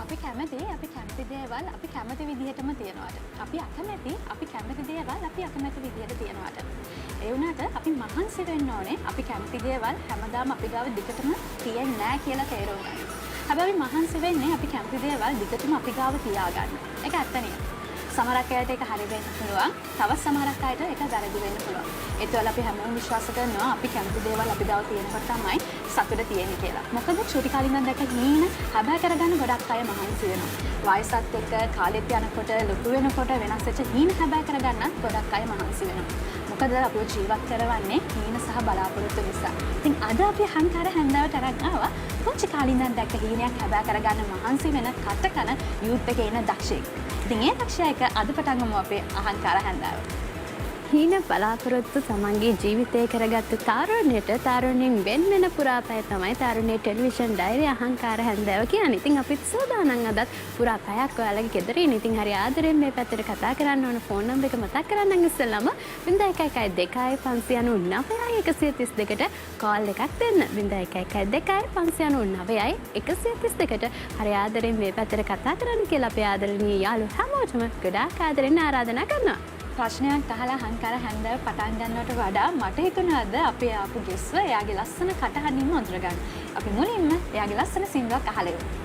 අපි කැමති දේවල් අපි කැමති විදිහටම තියනවාට. අපි කැමති දේවල් අපි අකමැති විදිහට තියනවාට. ඒ වුණාට අපි මහන්සි වෙන්න ඕනේ අපි කැමති දේවල් හැමදාම අපි ගාව දිගටම තියෙන්නේ නැහැ කියලා තේරුම් ගන්න. හැබැයි මහන්සි වෙන්නේ අපි කැමති දේවල් දිගටම අපි ගාව තියාගන්න. ඒක ඇත්ත නේ. සමහරක් අයට ඒක හරි වෙන්න පුළුවන්. තවත් සමහරක් අයට ඒක වැරදි වෙන්න පුළුවන්. ඒතවල අපි හැමෝම විශ්වාස කරනවා අපි කැමති දේවල් අපි ගාව තියෙනකොට තමයි සතුට තියෙන්නේ කියලා. මොකද චූටි කාලේ ඉඳන් දැක හීන හැබෑ කරගන්න ගොඩක් අය මහන්සි වෙනවා. වයසත් එක්ක කාලෙත් යනකොට ලොකු වෙනකොට වෙනස් වෙච්ච හීන හැබෑ කරගන්නත් ගොඩක් අය මහන්සි වෙනවා. මොකද අපිව ජීවත් කරවන්නේ හීන සහ බලාපොරොත්තු නිසා. ඉතින් අද අපි අහංකාර හැන්දාවට අරන් ආවා පුංචි කාලේ ඉඳන් දැක හීනයක් හැබෑ කරගන්න මහන්සි වෙන කටකන යූත් එකේ ඉන්න දක්ෂයෙක්. ඉතින් ඒ දක්ෂයා එක අද පටන් ගමු අපේ අහංකාර හැන්දාව. හීන බලාපොරොත්තු තමන්ගේ ජීවිතය කරගත්තු තාරුණ්‍යයෙන් වෙන් වෙන පුරාපය තමයි තාරුණ්‍ය ටෙලිවිෂන් ඩයරි අහංකාර හැන්දාව කියන්නේ. ඉතින් අපිත් සූදානම් අදත් පුරා පැයක් ඔයාලගේ ගෙදරින්. ඉතින් හරි ආදරෙන් මේ පැත්තට කතා කරන්න ඕන ෆෝන් නම්බර් එක මතක් කරන්නම් ඉස්සෙල්ලාම 0112539132ට කෝල් එකක් දෙන්න. 0112539132ට හරි ආදරෙන් මේ පැත්තට කතා කරන්න කියලා අපේ ආදරණීය යාළුවෝ හැමෝටම ගොඩාක් ආදරෙන් ආරාධනා කරනවා. ප්‍රශ්නයක් අහලා අහංකාර හැන්දාව පටන් ගන්නවට වඩා මට හිතුණාද අපි ආපු ගෙස්ව එයාගේ ලස්සන කටහඬින්ම අඳුරගන්න. අපි මුලින්ම එයාගේ ලස්සන සින්දුවක් අහලා ඉමු.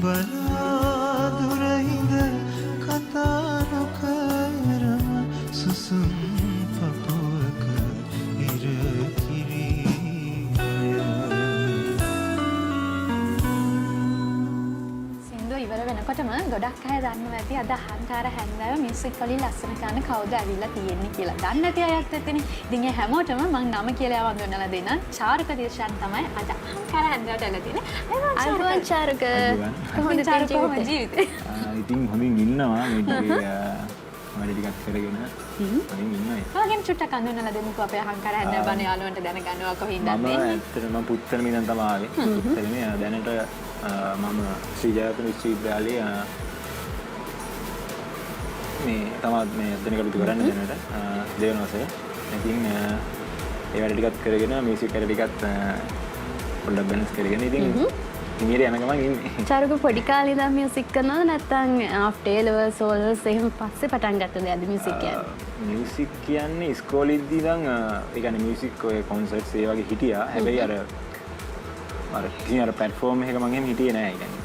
බලාදුරහිඳ ඉවර වෙනකොටම ගොඩක් අය දන්නවා ඇති අද අහංකාර හැන්දෑව මියුසික් වලින් ලස්සන කරන කවුද ඇවිල්ලා තියෙන්නේ කියලා. දන්නේ නැති අයත් ඇත්තනේ. ඉතින් ඒ හැමෝටම මම නම කියලා වන්දනලා දෙන්නම්. චාරුක දිර්ෂන් තමයි අද අහංකාර හැන්දෑවට ඇවිල්ලා තියෙන්නේ. අයිබෝන් චාරුක. කොහොමද ජීවිතේ? ඉතින් හොඳින් ඉන්නවා මේ වැඩ ටිකක් කරගෙන හොඳින් ඉන්නවා. ඔයාගෙන චුට්ටක් අඳුනලා දෙමුකෝ අපේ අහංකාර හැන්දෑව බණ යාළුවන්ට දැනගන්නවා කොහින්ද මම ඉන්නේ. ඇත්තටම පුත්තලම ඉඳන් තමයි ආවේ. පුත්තලමේ දැනට මම ශ්‍රී ජයවර්ධන විශ්වවිද්‍යාලයේ මේ තමයි මේ අධ්‍යයන කටයුතු කරන්නේ දැනට දෙවන වසරේ. ඉතින් ඒ වැඩ ටිකක් කරගෙන මියුසික් වැඩ ටිකත් පොඩ්ඩක් බැලන්ස් කරගෙන ඉතින් ඉංග්‍රීසි යන ගමන් ඉන්නේ. චාරුක පොඩි කාලේ ඉඳන් මියුසික් කරනවද නැත්නම් ආෆ්ටර් A levels සෝල්ස් එහෙම පස්සේ පටන් ගත්තද අද මියුසික් කියන්නේ? මියුසික් කියන්නේ ඉස්කෝලේදී ඉඳන් ඒ කියන්නේ මියුසික් ඔය කොන්සර්ට්ස් ඒ වගේ හිටියා. හැබැයි අර කිසිම අර ප්ලැට්ෆෝම් එකක මම එහෙම හිටියේ නෑ. ඒ කියන්නේ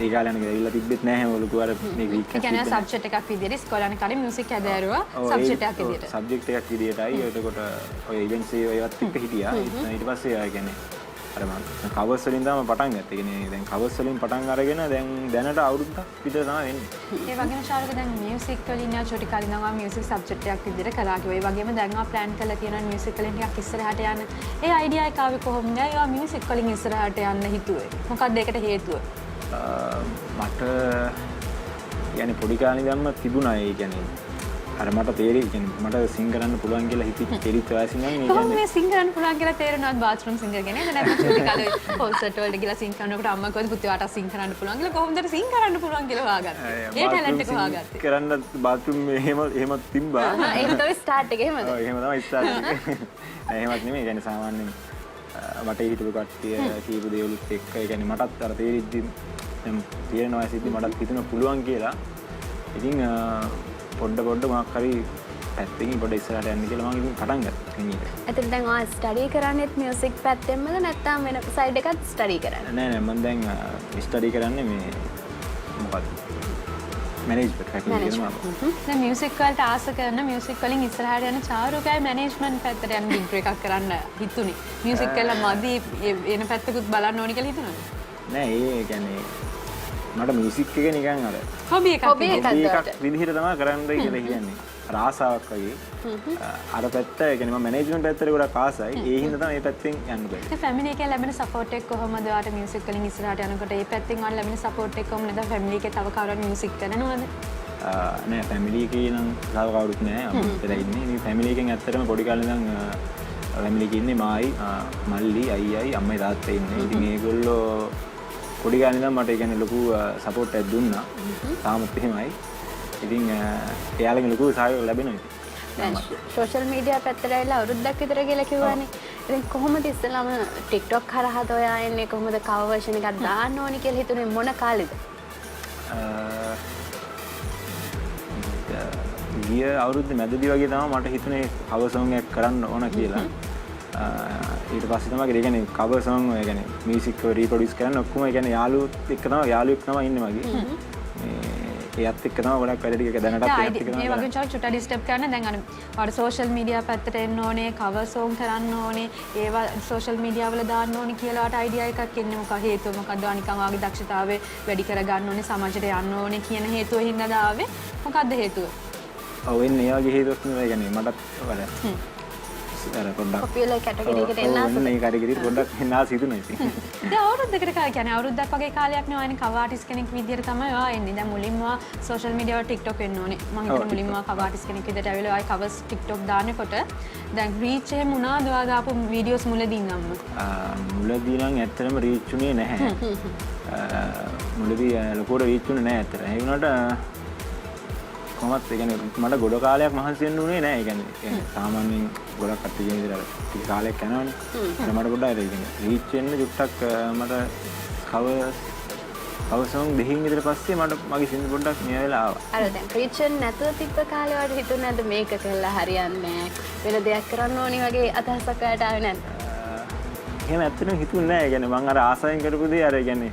ඒ කාලේ යන ගිහිල්ලා තිබ්බෙත් නෑ හැම ලොකු අර මේ වීක් ඒ කියන්නේ සබ්ජෙක්ට් එකක් විදියට ඉස්කෝලේ යන කාලේ මියුසික් හැදෑරුවා සබ්ජෙක්ට් එකක් විදියට. සබ්ජෙක්ට් එකක් විදියටයි එතකොට ඔය ඉවෙන්ට්ස් ඒවත් එක්ක හිටියා. ඊට පස්සේ ආ කියන්නේ අර මම කවර්ස් වලින් තමයි පටන් ගත්තේ. ඒ කියන්නේ දැන් කවර්ස් වලින් පටන් අරගෙන දැන් දැනට අවුරුද්දක් විතර තමයි වෙන්නේ. ඒ වගේම ශාරක දැන් මියුසික් වලින් යා චොටි කාලේ ඉඳන් ආ මියුසික් සබ්ජෙක්ට් එකක් විදියට කළා කිව්වා. ඒ වගේම දැන් ආ ප්ලෑන් කරලා තියෙනවා මියුසික් වලින් ටිකක් ඉස්සරහට යන්න. ඒ අයිඩියා එක ආවේ කොහොමද? ඒවා මියුසික් වලින් ඉස්සරහට යන්න හිතුවේ. මොකක්ද ඒකට හේතුව? මට يعني පොඩි කාලේ ඉඳන්ම තිබුණා ඒ කියන්නේ අර මට තේරෙයි කියන්නේ මට සිං කරන්න පුළුවන් කියලා හිතෙච්ච චරිත වයසින් නම් මේ කොහොමද මේ සිං කරන්න පුළුවන් කියලා තේරෙනවද බාත්රූම් සිංගර් කෙනෙක් නේද? නැත්නම් චොටි කාලේ කොන්සර්ට් වලට ගිහලා සිං කරනකොට අම්මා කිව්වද පුතේ වාට සිං කරන්න පුළුවන් කියලා කොහොමද සිං කරන්න පුළුවන් කියලා හොයාගත්තේ? ඒ ටැලන්ට් එක හොයාගත්තේ. කරන්න බාත්රූම් එහෙම තිබ්බා. ඒක තමයි ස්ටාර්ට් එක එහෙමද? ඔව් එහෙම තමයි ස්ටාර්ට් එක. එහෙමත් නෙමෙයි يعني සාමාන්‍යයෙන් වටේ හිටපු කට්ටිය කීප දේවලුත් එක්ක ඒ කියන්නේ මටත් අර තේරිද්දි දැන් තියෙන වයසෙදි මටත් හිතෙන්න පුළුවන් කියලා. ඉතින් පොඩ මොකක් හරි පැත්තකින් පොඩ ඉස්සරහට යන්න කියලා මම ඉතින් පටන් ගත්තා කෙනෙක්. එතකොට දැන් ඔයා ස්ටඩි කරන්නේත් මියුසික් පැත්තෙන්මද නැත්නම් වෙන සයිඩ් එකත් ස්ටඩි කරන්නේ? නෑ මම දැන් ස්ටඩි කරන්නේ මේ මොකක්ද මැනේජ්මන්ට් ෆැකල්ටි එකේ මම. දැන් මියුසික් වලට ආස කරන මියුසික් වලින් ඉස්සරහට යන චාරුකයි මැනේජ්මන්ට් පැත්තට යන ඩිග්‍රී එකක් කරන්න හිතුනේ. මියුසික් කළා මදි එන පැත්තකුත් බලන්න ඕනි කියලා හිතනවද? නෑ ඒ කියන්නේ මට මියුසික් එක නිකන් අර හොබි එකක් විදිහට තමයි කරන්න කියලා කියන්නේ. අර ආසාවක් වගේ. අර පැත්ත ඒ කියන්නේ මම මැනේජ්මන්ට් පැත්තට ගොඩක් ආසයි. ඒ හින්දා තමයි මේ පැත්තෙන් යන්න බෑ. ඒ ෆැමිලි එකේ ලැබෙන සපෝට් එක කොහොමද? ඔයාට මියුසික් වලින් ඉස්සරහට යනකොට ඒ පැත්තෙන් ඔයාලා ලැබෙන සපෝට් එක කොහොමද? නැත්නම් ෆැමිලි එකේ තව කවුරුහරි මියුසික් කරනවද? නෑ ෆැමිලි එකේ නම් තව කවුරුත් නෑ. මම ඉතලා ඉන්නේ. මේ ෆැමිලි එකෙන් ඇත්තටම පොඩි කාලේ ඉඳන් ෆැමිලි එකේ ඉන්නේ මායි, මල්ලි, අයියයි, අම්මයි තාත්තයි ඉන්නේ. ඉතින් මේගොල්ලෝ පොඩි කාලේ ඉඳන් මට ඒ කියන්නේ ලොකු සපෝට් එකක් දුන්නා. තාමත් එහෙමයි. ඉතින් එයාලගෙන් ලොකු සහයෝගයක් ලැබෙනවා ඉතින්. දැන් සෝෂල් මීඩියා පැත්තට ඇවිල්ලා අවුරුද්දක් විතර කියලා කිව්වනේ. ඉතින් කොහොමද ඉස්සෙල්ලාම TikTok හරහාද ඔයා එන්නේ කොහොමද කවර් වර්ෂන් එකක් දාන්න ඕනි කියලා හිතුනේ මොන කාලෙද? ගිය අවුරුද්දේ මැදදී වගේ තමයි මට හිතුනේ කවර් සොංග් එකක් කරන්න ඕන කියලා. ඊට පස්සේ තමයි ඒ කියන්නේ කවර් සොංග් ඒ කියන්නේ මියුසික් එක රීප්‍රොඩියුස් කරන්න ඔක්කොම ඒ කියන්නේ යාළුවෙක් තමයි ඉන්නේ මගේ. ඒත් එක්ක තමයි ගොඩක් වැඩ ටික දැනටත් ඒත් එක්ක තමයි මේ වගේ චුට්ටක් ඩිස්ටර්බ් කරන්න දැන් අර ඔයාලා සෝෂල් මීඩියා පැත්තට එන්න ඕනේ කවර් සෝං කරන්න ඕනේ ඒවා සෝෂල් මීඩියා වල දාන්න ඕනේ කියලා ඔයාට අයිඩියා එකක් එන්නේ මොකක් හේතුව මොකද්ද නිකන් වාගේ දක්ෂතාවය වැඩි කර ගන්න ඕනේ සමාජයට යන්න ඕනේ කියන හේතුව හින්දා දාවේ මොකද්ද හේතුව? ඔව් එන්නේ ඒ වගේ හේතුවක් නෙවෙයි يعني මටත් වල අර පොඩ්ඩක් පොපියුලර් කැටගරි එකට එන්න ආසද? මේ කැටගරි පොඩ්ඩක් එන්න ආස හිතුණා ඉතින්. දැන් අවුරුද්දකට කියන්නේ අවුරුද්දක් වගේ කාලයක් නේ ඔයනේ කවර් ආටිස්ට් කෙනෙක් විදියට තමයි ඔයා එන්නේ. දැන් මුලින්ම සෝෂල් මීඩියා වල TikTok එන්න ඕනේ. මම හිතන්නේ මුලින්ම කවර් ආටිස්ට් කෙනෙක් විදියට ඇවිල්ලා ඔය කවර්ස් TikTok දානකොට දැන් රීච් එක මොනවාද ඔයා දාපු වීඩියෝස් මුලදී ඉඳන්ම? මුලදී නම් ඇත්තටම රීච් උනේ නැහැ. මුලදී ලොකුවට රීච් උනේ නැහැ ඇත්තට. ඒ වුණාට කොහොමත් ඒ කියන්නේ මට ගොඩ කාලයක් මහන්සි වෙන්න උනේ නැහැ. ඒ කියන්නේ සාමාන්‍යයෙන් ගොඩක් කට්ටිය කියන විදිහට ටික කාලයක් යනවනේ. මට පොඩ්ඩක් ඒ කියන්නේ රීච් වෙන්න චුට්ටක් මට කවර් සොංග් දෙකකින් විතර පස්සේ මට මගේ සින්දු පොඩ්ඩක් මේ වෙලාව ආවා. අර දැන් රීච් වෙන්න නැතුව තිබ්බ කාලේ වලට හිතුනේ නැද්ද මේක කළා හරියන්නේ නැහැ. වෙන දෙයක් කරන්න ඕනි වගේ අදහසක් ඔයාලට ආවේ නැද්ද? එහෙම ඇත්තටම හිතුන්නේ නැහැ. ඒ කියන්නේ මම අර ආසයෙන් කරපු දේ අර කියන්නේ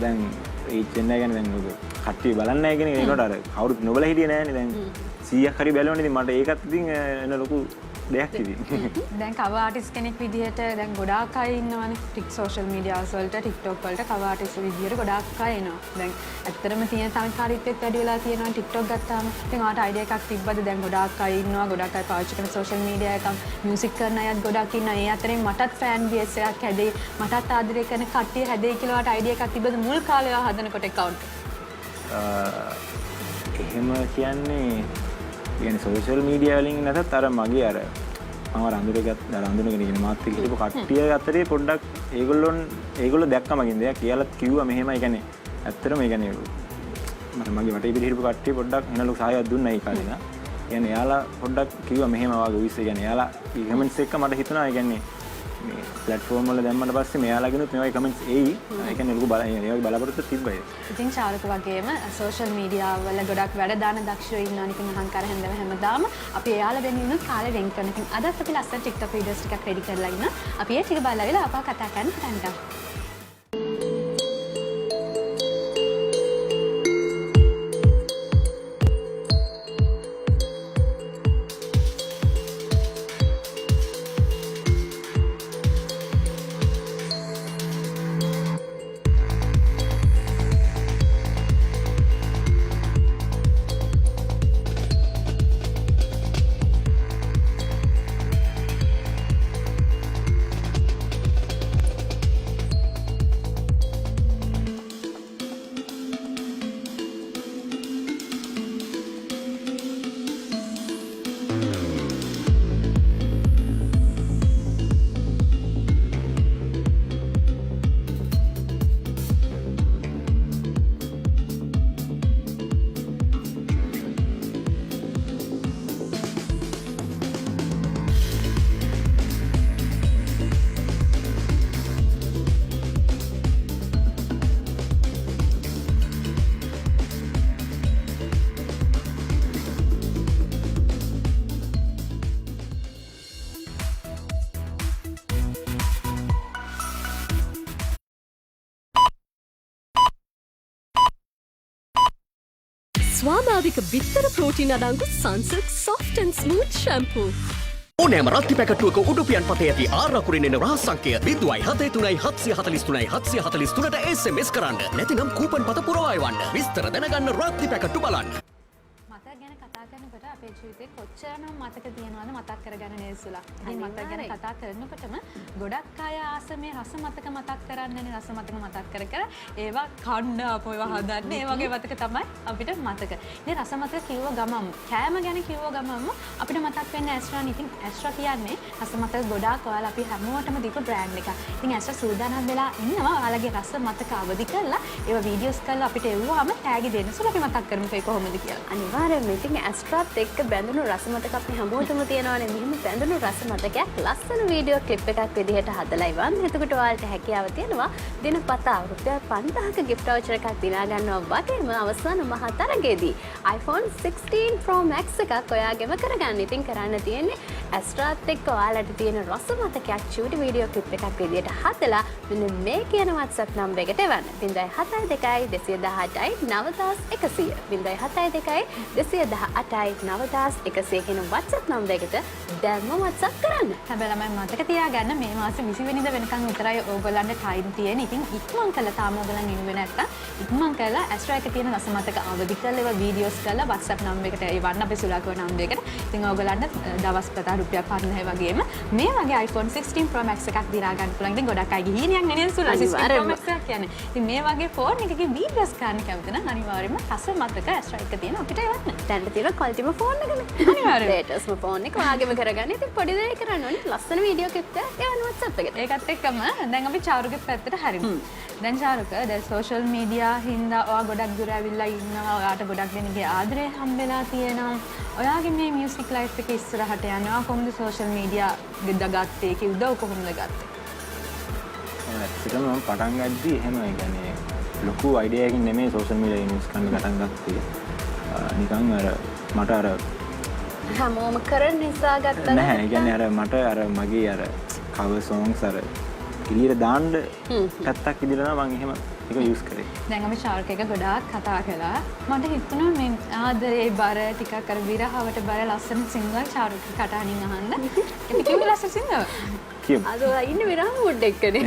දැන් රීච් වෙන්න කියන්නේ දැන් ඔක කට්ටිය බලන්නේ නැහැ කියන එක ඒකට අර කවුරුත් නොබල හිටියේ නැහැනේ දැන් 100ක් හරි බැලුවනේ ඉතින් මට ඒකත් ඉතින් එන ලොකු දෙයක් ඉතින්. දැන් කව ආටිස්ට් කෙනෙක් විදිහට දැන් ගොඩාක් අය ඉන්නවනේ සෝෂල් මීඩියාස් වලට TikTok වලට කව ආටිස්ට් විදිහට ගොඩාක් අය එනවා. දැන් ඇත්තටම තියෙන සංකාරීත්වයක් වැඩි වෙලා තියෙනවා TikTok ගත්තාම. ඉතින් ඔයාලට අයිඩියා එකක් තිබ්බද දැන් ගොඩාක් අය ඉන්නවා ගොඩාක් අය පාවිච්චි කරන සෝෂල් මීඩියා එකක් මියුසික් කරන අයත් ගොඩාක් ඉන්නවා. ඒ අතරින් මටත් ෆෑන් බේස් එකක් හැදෙයි මටත් ආදරය කරන කට්ටිය හැදෙයි කියලා ඔයාලට අයිඩියා එකක් තිබ්බද මුල් කාලේ ඔයා හදනකොට account? එහෙම කියන්නේ සෝෂල් මීඩියා වලින් නැතත් අර මගේ අර මම රඳුනගෙන ඉගෙන මාත් එක්ක හිටපු කට්ටිය අතරේ පොඩ්ඩක් ඒගොල්ලෝ දැක්ක මගෙන් දෙයක් කියලාත් කිව්වා මෙහෙමයි කියන්නේ ඇත්තටම ඒ කියන්නේ මගේ වටේ පිට හිටපු කට්ටිය පොඩ්ඩක් එනලු සහායයක් දුන්නා ඒ කාලේ නා. කියන්නේ එයාලා පොඩ්ඩක් කිව්වා මෙහෙම වගේ උයිස් කියන්නේ එයාලා කමෙන්ට්ස් එක මට හිතුණා ඒ කියන්නේ මේ platform වල දැම්මට පස්සේ මෙයාලාගෙනුත් මේ වගේ කමෙන්ට්ස් එයි. ඒ කියන්නේ ලොකු ඒ වගේ බලාපොරොත්තු තිබ්බයි. ඉතින් චාරුක වගේම සෝෂල් මීඩියා වල ගොඩක් වැඩ දාන දක්ෂයෝ ඉන්නවා නේ ඉතින් අහංකාර හැමදාම අපි එයාලා වෙනුවෙන් කාලේ වෙන් කරන. ඉතින් අදත් අපි ලස්සන TikTok වීඩියෝස් ටිකක් රෙඩි කරලා ඉන්න. අපි ඒ ටික බලලා අපා කතා කරන්න පටන් ගමු. ස්වාභාවික බිත්තර ප්‍රෝටීන් අඩංගු සන්සිල්ක් soft and smooth shampoo. ඕනෑම රත්ති පැකටුවක උඩුපියන් පතේ ඇති ආරකුරින් එන රහස් සංකය 0.73 SMS කරන්න. නැතිනම් කූපන් පත පුරවා එවන්න. විස්තර දැනගන්න රත්ති පැකටු බලන්න. මතක ගැන කතා කරනකොට අපේ ජීවිතේ කොච්චරනම් මතක තියනවද මතක් කරගන්න නේසුලා. ඉතින් මතක ගැන කතා කරනකොටම ගොඩක් අය ආස මේ රස මතක මතක් කරන්නනේ රස මතක මතක් කර කර ඒවා කන්න අපෝ ඒවා හදන්න ඒ වගේ මතක තමයි අපිට මතක. ඉතින් රස මතක කිව්ව ගමම කෑම ගැන කිව්ව ගමම අපිට මතක් වෙන්නේ ඇස්ට්‍රා. ඉතින් ඇස්ට්‍රා කියන්නේ රස මතක ගොඩාක් ඔයාලා අපි හැමෝටම දීපු බ්‍රෑන්ඩ් එකක්. ඉතින් ඇස්ට්‍රා සූදානම් වෙලා ඉන්නවා ඔයාලගේ රස මතක අවදි කරලා ඒවා වීඩියෝස් කරලා අපිට එව්වම ටැග් දෙන්න. සුළු අපි මතක් කරමුකෝ ඒක කොහොමද කියලා. අනිවාර්යයෙන්ම ඉතින් ඇස්ට්‍රාත් එක්ක බැඳුණු රස මතක අපි හැමෝටම තියෙනවානේ. මෙහෙම බැඳුණු රස මතකයක් ලස්සන වීඩියෝ ක්ලිප් එකක් විදිහට හදලා ඉවන්න. එතකොට ඔයාලට හැකියාව තියෙනවා දිනපතා රුපියල් 5000ක gift voucher එකක් දිනා ගන්නවා වගේම අවසාන මහා තරගයේදී iPhone 16 Pro Max එකක් ඔයාගෙම කරගන්න. ඉතින් කරන්න තියෙන්නේ ඇස්ට්‍රාත් එක්ක ඔයාලට තියෙන රස මතකයක් චූටි වීඩියෝ ක්ලිප් එකක් විදිහට හදලා මෙන්න මේ කියන WhatsApp නම්බර් එකට එවන්න. 072 218 9100 072 218 9100 කියන WhatsApp නම්බර් එකට දැන්ම WhatsApp කරන්න. හැබැයි ළමයි මතක තියාගන්න මේ මාසේ 20 වෙනිදා වෙනකන් විතරයි ඕගොල්ලන්ට ටයිම් තියෙන්නේ. ඉතින් ඉක්මන් කළා තාම ඕගොල්ලන් නිවෙන්නේ නැත්තම් ඉක්මන් කළා ඇස්ට්‍රා එකේ තියෙන රස මතක අවදි කරලා ඒවා වීඩියෝස් කරලා WhatsApp නම්බර් එකට එවන්න අපේ සුලාකෝ නම්බර් එකට. ඉතින් ඕගොල්ලන්ට දවස් පතා රුපියල් 5000 වගේම මේ වගේ iPhone 16 Pro Max එකක් දිනා ගන්න පුළුවන්. ඉතින් ගොඩක් අය ගිහිනියක් නේ නේද සුලා 16 Pro Max එක කියන්නේ. ඉතින් මේ වගේ ෆෝන් එකකේ වීඩියෝස් ගන්න කැමති නම් අනිවාර්යයෙන්ම රස මතක ඇස්ට්‍රා එක තියෙන අපිට එවන්න. දැන් තියෙන ක්වලිටිම ෆෝන් එකනේ. අනිවාර්යයෙන්. ලේටස්ට්ම ෆෝන් එක ඔයාගෙම කරගන්න. ඉතින් පොඩි දෙයක් කරන්න ඕනේ. ලස්සන වීඩියෝ ක්ලිප් එකක් එවන්න WhatsApp එකට. ඒකත් එක්කම දැන් අපි චාරුගේ පැත්තට හරිමු. දැන් චාරුක දැන් සෝෂල් මීඩියා හින්දා ඔයා ගොඩක් දුර ඇවිල්ලා ඉන්නවා. ඔයාට ගොඩක් දෙනෙක්ගේ ආදරය හම්බෙලා තියෙනවා. ඔයාගේ මේ මියුසික් ලයිෆ් එක ඉස්සරහට යනවා කොහොමද සෝෂල් මීඩියා ගෙදගත්තේ? ඒකේ උදව් කොහොමද ගත්තේ? ඇත්තටම මම පටන් ගද්දි එහෙම ඒ කියන්නේ ලොකු අයිඩියා එකකින් නෙමෙයි සෝෂල් මීඩියා යූස් කරන්න පටන් ගත්තේ. නිකන් අර මට අර හැමෝම කරන නිසා ගත්තා නැහැ. ඒ කියන්නේ අර මට අර මගේ අර cover songs අර එළියට දාන්න පැත්තක් ඉදලා නම් මම එහෙම ඒක යූස් කරේ. දැන් අපි ශාර්ක් එක ගොඩාක් කතා කළා. මට හිතුණා මේ ආදරේ බර ටිකක් අර විරහවට බර ලස්සන සිංගල් ශාර්ක් කටහඬින් අහන්න. ඒක කිව්ව ලස්සන සිංගල්. කියමු. අද ඉන්න විරහ මුඩ් එක්කනේ.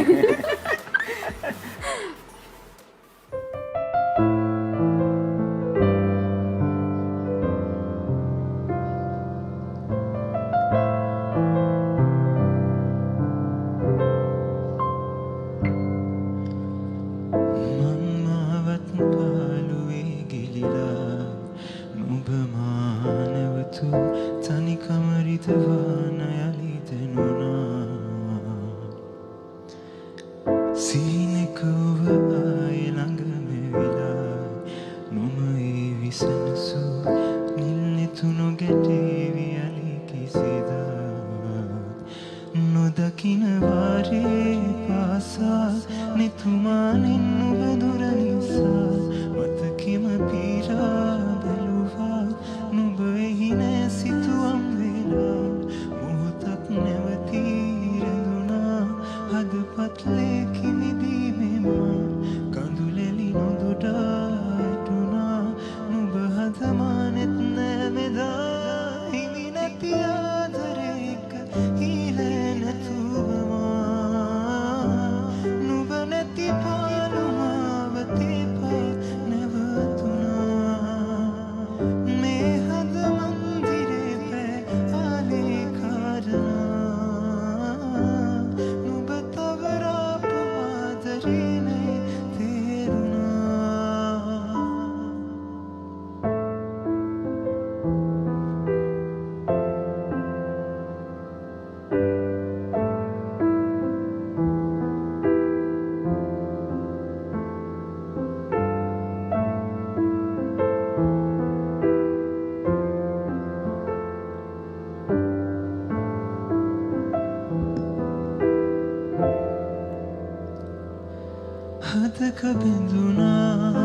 හදක බිඳුනාමාලේ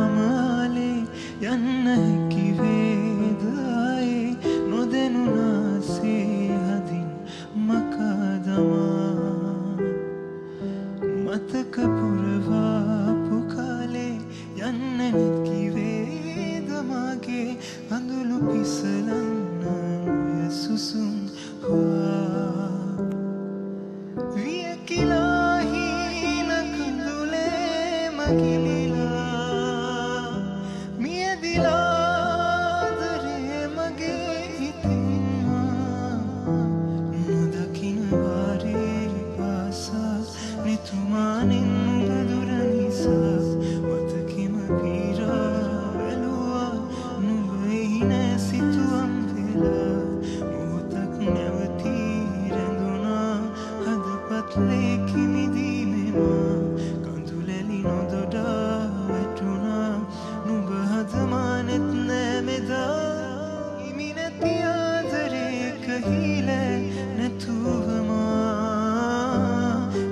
යන්න කිවේදායේ නොදැනුනාසේ හදින් මකාදමා මතක පුරවාපු කාලේ යන්න කිවේදමාගේ අඳුළු පිසලන්න සුසුම් හවා වියකිලා හීන කඳුලේ මගිලිලා මියදිලාදරේ මගේ හිතින්මා නොදකින වාරේ පාසා නිතුමානින් නුබදුර නිසා මතකිම පීරා වැලුවා නුබෙහි නෑ සිතුවම් වෙලා මොහොතක් නැවතී රැඳුනා හදපත් ලේකිමිදීමෙමා කඳුලැලි නොදොඩා වැටුණා නුබ හදමානෙත් නෑ මෙදා හිමි නැති ආදරේක හිල නැතුවමා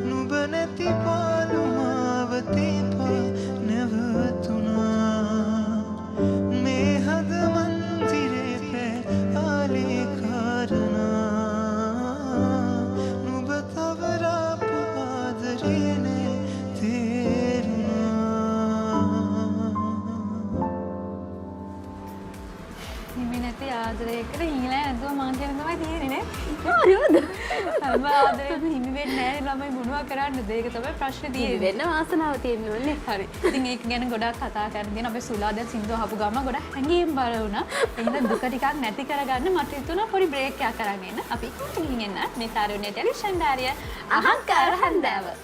නුබ නැති පාලුමාවතේපා නැවතුනා මේ හද මන්දිරේ පෑ ආලේ කාරණා නුබ තවරාපු ආදරේ නේ හිමි නැති ආදරයකට හීලා නැතුව මං කියන තමයි තියෙන්නේ නේ. හරිද? හැම ආදරයක්ම හිමි වෙන්නේ නැහැ ළමයි මොනවා කරන්නද? ඒක තමයි ප්‍රශ්නේ තියෙන්නේ. වෙන්න වාසනාව තියෙන්න ඕනේ. හරි. ඉතින් ඒක ගැන ගොඩක් කතා කරගෙන අපේ සුලාද සින්දුව අහපු ගම ගොඩක් හැංගීම් බර වුණා. එහෙනම් දුක ටිකක් නැති කරගන්න මට හිතුණා පොඩි බ්‍රේක් එකක් අරන් එන්න. අපි ඉක්මනට ගිහින් එන්න. මේ තාරුණ්‍ය ටෙලිවිෂන් ධාරිය අහංකාර හන්දාව.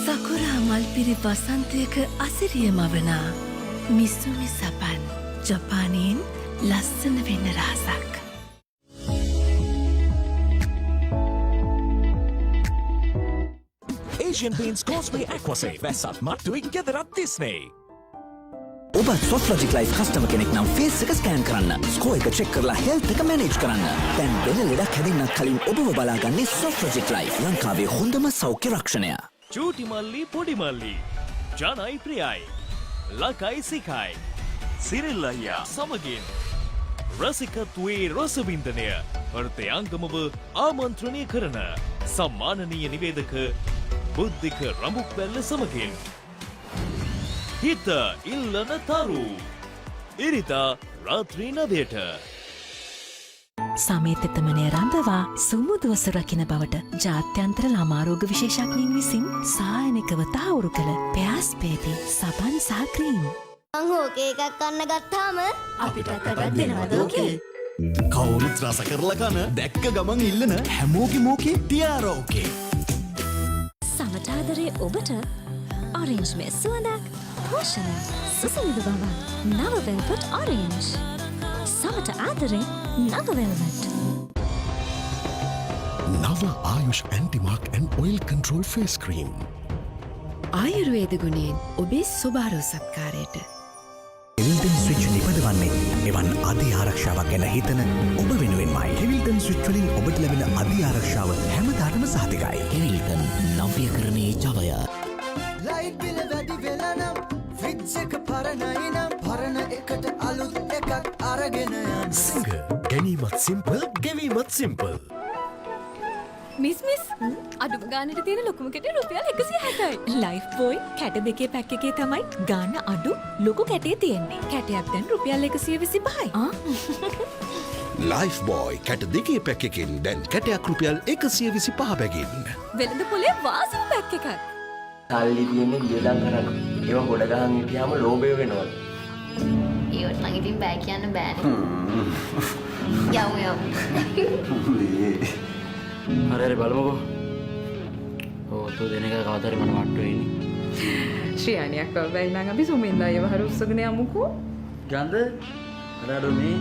සකුරා මල්පිරි වසන්තයක අසිරිය මවනා මිස්සුමි සපන් ජපානයෙන් ලස්සන වෙන්න රහසක්. Asian Paints Causeway Aquasave වැස්සත් මට්ටුවෙක් ගෙදරත් තිස්නේ. ඔබත් සොෆ්ලොජික් ලයිෆ් කස්ටමර් කෙනෙක් නම් ෆේස් එක ස්කෑන් කරන්න. ස්කෝ එක චෙක් කරලා හෙල්ත් එක මැනේජ් කරන්න. දැන් වෙන ලෙඩක් හැදෙන්නත් කලින් ඔබව බලාගන්නේ සොෆ්ලොජික් ලයිෆ්. ලංකාවේ හොඳම සෞඛ්‍ය රක්ෂණය. චූටි මල්ලි පොඩි මල්ලි. ජනයි ප්‍රියයි. ලකයි සිකයි. සිරිල් අයියා සමගින්. රසිකත්වයේ රසවින්දනය. වර්තයාංගමව ආමන්ත්‍රණය කරන සම්මානනීය නිවේදක බුද්ධික රඹුක්වැල්ල සමගින්. හිත ඉල්ලන තරු. ඉරිදා රාත්‍රී 9ට. සමේතතමනය රඳවා සුමුදුව සුරකින බවට ජාත්‍යන්තර ළමාරෝග විශේෂඥයින් විසින් සායනිකව තහවුරු කළ පෑස්පේති සබන් සහ ක්‍රීම්. අංහෝකේ එකක් කන්න ගත්තාම අපිට අතටත් දෙනවදෝකේ. කවුරුත් රස කරලා කන දැක්ක ගමන් ඉල්ලන හැමෝගේ මෝකේ ටියාරෝකේ. සමටාදරේ ඔබට ඔරෙන්ජ් මේ සුවඳක් පෝෂණ සුසුමිදු බව නව වෙල්වට් ඔරෙන්ජ්. සමට ආදරේ නව වෙල්වට්. නව Ayush anti mark and oil control face cream. ආයුර්වේද ගුණයෙන් ඔබේ සුභාරෝ සත්කාරයට. හෙවිල්ටන් ස්විච් නිපදවන්නේ එවන් අධි ආරක්ෂාවක් ගැන හිතන ඔබ වෙනුවෙන්මයි. හෙවිල්ටන් ස්විච් වලින් ඔබට ලැබෙන අධි ආරක්ෂාව හැමදාටම සහතිකයි. හෙවිල්ටන් නව්‍යකරණයේ ජවය. ලයිට් බිල වැඩි වෙලා නම් ෆ්‍රිජ් එක පරණයි නම් පරණ එකට අලුත් එකක් අරගෙන යන්න. සිංග ගැනීමත් සිම්පල් ගෙවීමත් සිම්පල්. මිස් අඩුම ගානට තියෙන ලොකුම කැටේ රුපියල් 160යි. ලයිෆ් බෝයි කැට දෙකේ පැක් එකේ තමයි ගාන අඩු ලොකු කැටේ තියෙන්නේ. කැටයක් දැන් රුපියල් 125යි. ලයිෆ් බෝයි කැට දෙකේ පැක් එකෙන් දැන් කැටයක් රුපියල් 125 බැගින්. වෙළඳ පොලේ වාසම පැක් එකක්. සල්ලි තියෙන්නේ වියදම් කරන්න. ඒවා ගොඩ ගහන් හිටියාම ලෝභය වෙනවා. ඒවට නම් ඉතින් බෑ කියන්න බෑනේ. යමු. හරි බලමුකෝ. ඔතෝ දෙන එක කවදාද මට වට්ටු වෙන්නේ. ශ්‍රියානියක් බැයි නම් අපි සුමින්දා ඒව හරි උස්සගෙන යමුකෝ. ගන්ධ අරඩු මේ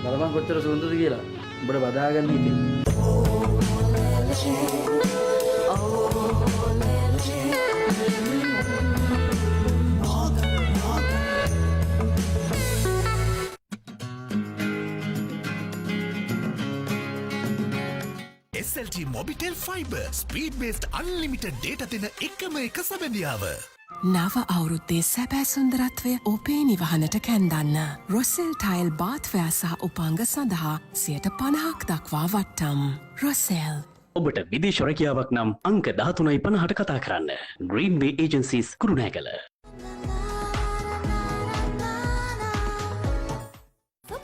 බලපන් කොච්චර සුන්දරද කියලා. උඹට බදාගන්න ඉතින්. SLT Mobitel Fiber Speed Based Unlimited Data දෙන එකම එක සබැඳියාව. නව අවුරුද්දේ සැබෑ සුන්දරත්වය ඔබේ නිවහනට කැන්දන්න. රොසෙල් ටයිල් බාත්වයා සහ උපංග සඳහා 50% දක්වා වට්ටම්. රොසෙල්. ඔබට විදේශ රැකියාවක් නම් අංක 1350ට කතා කරන්න. Greenway Agencies Kurunegala.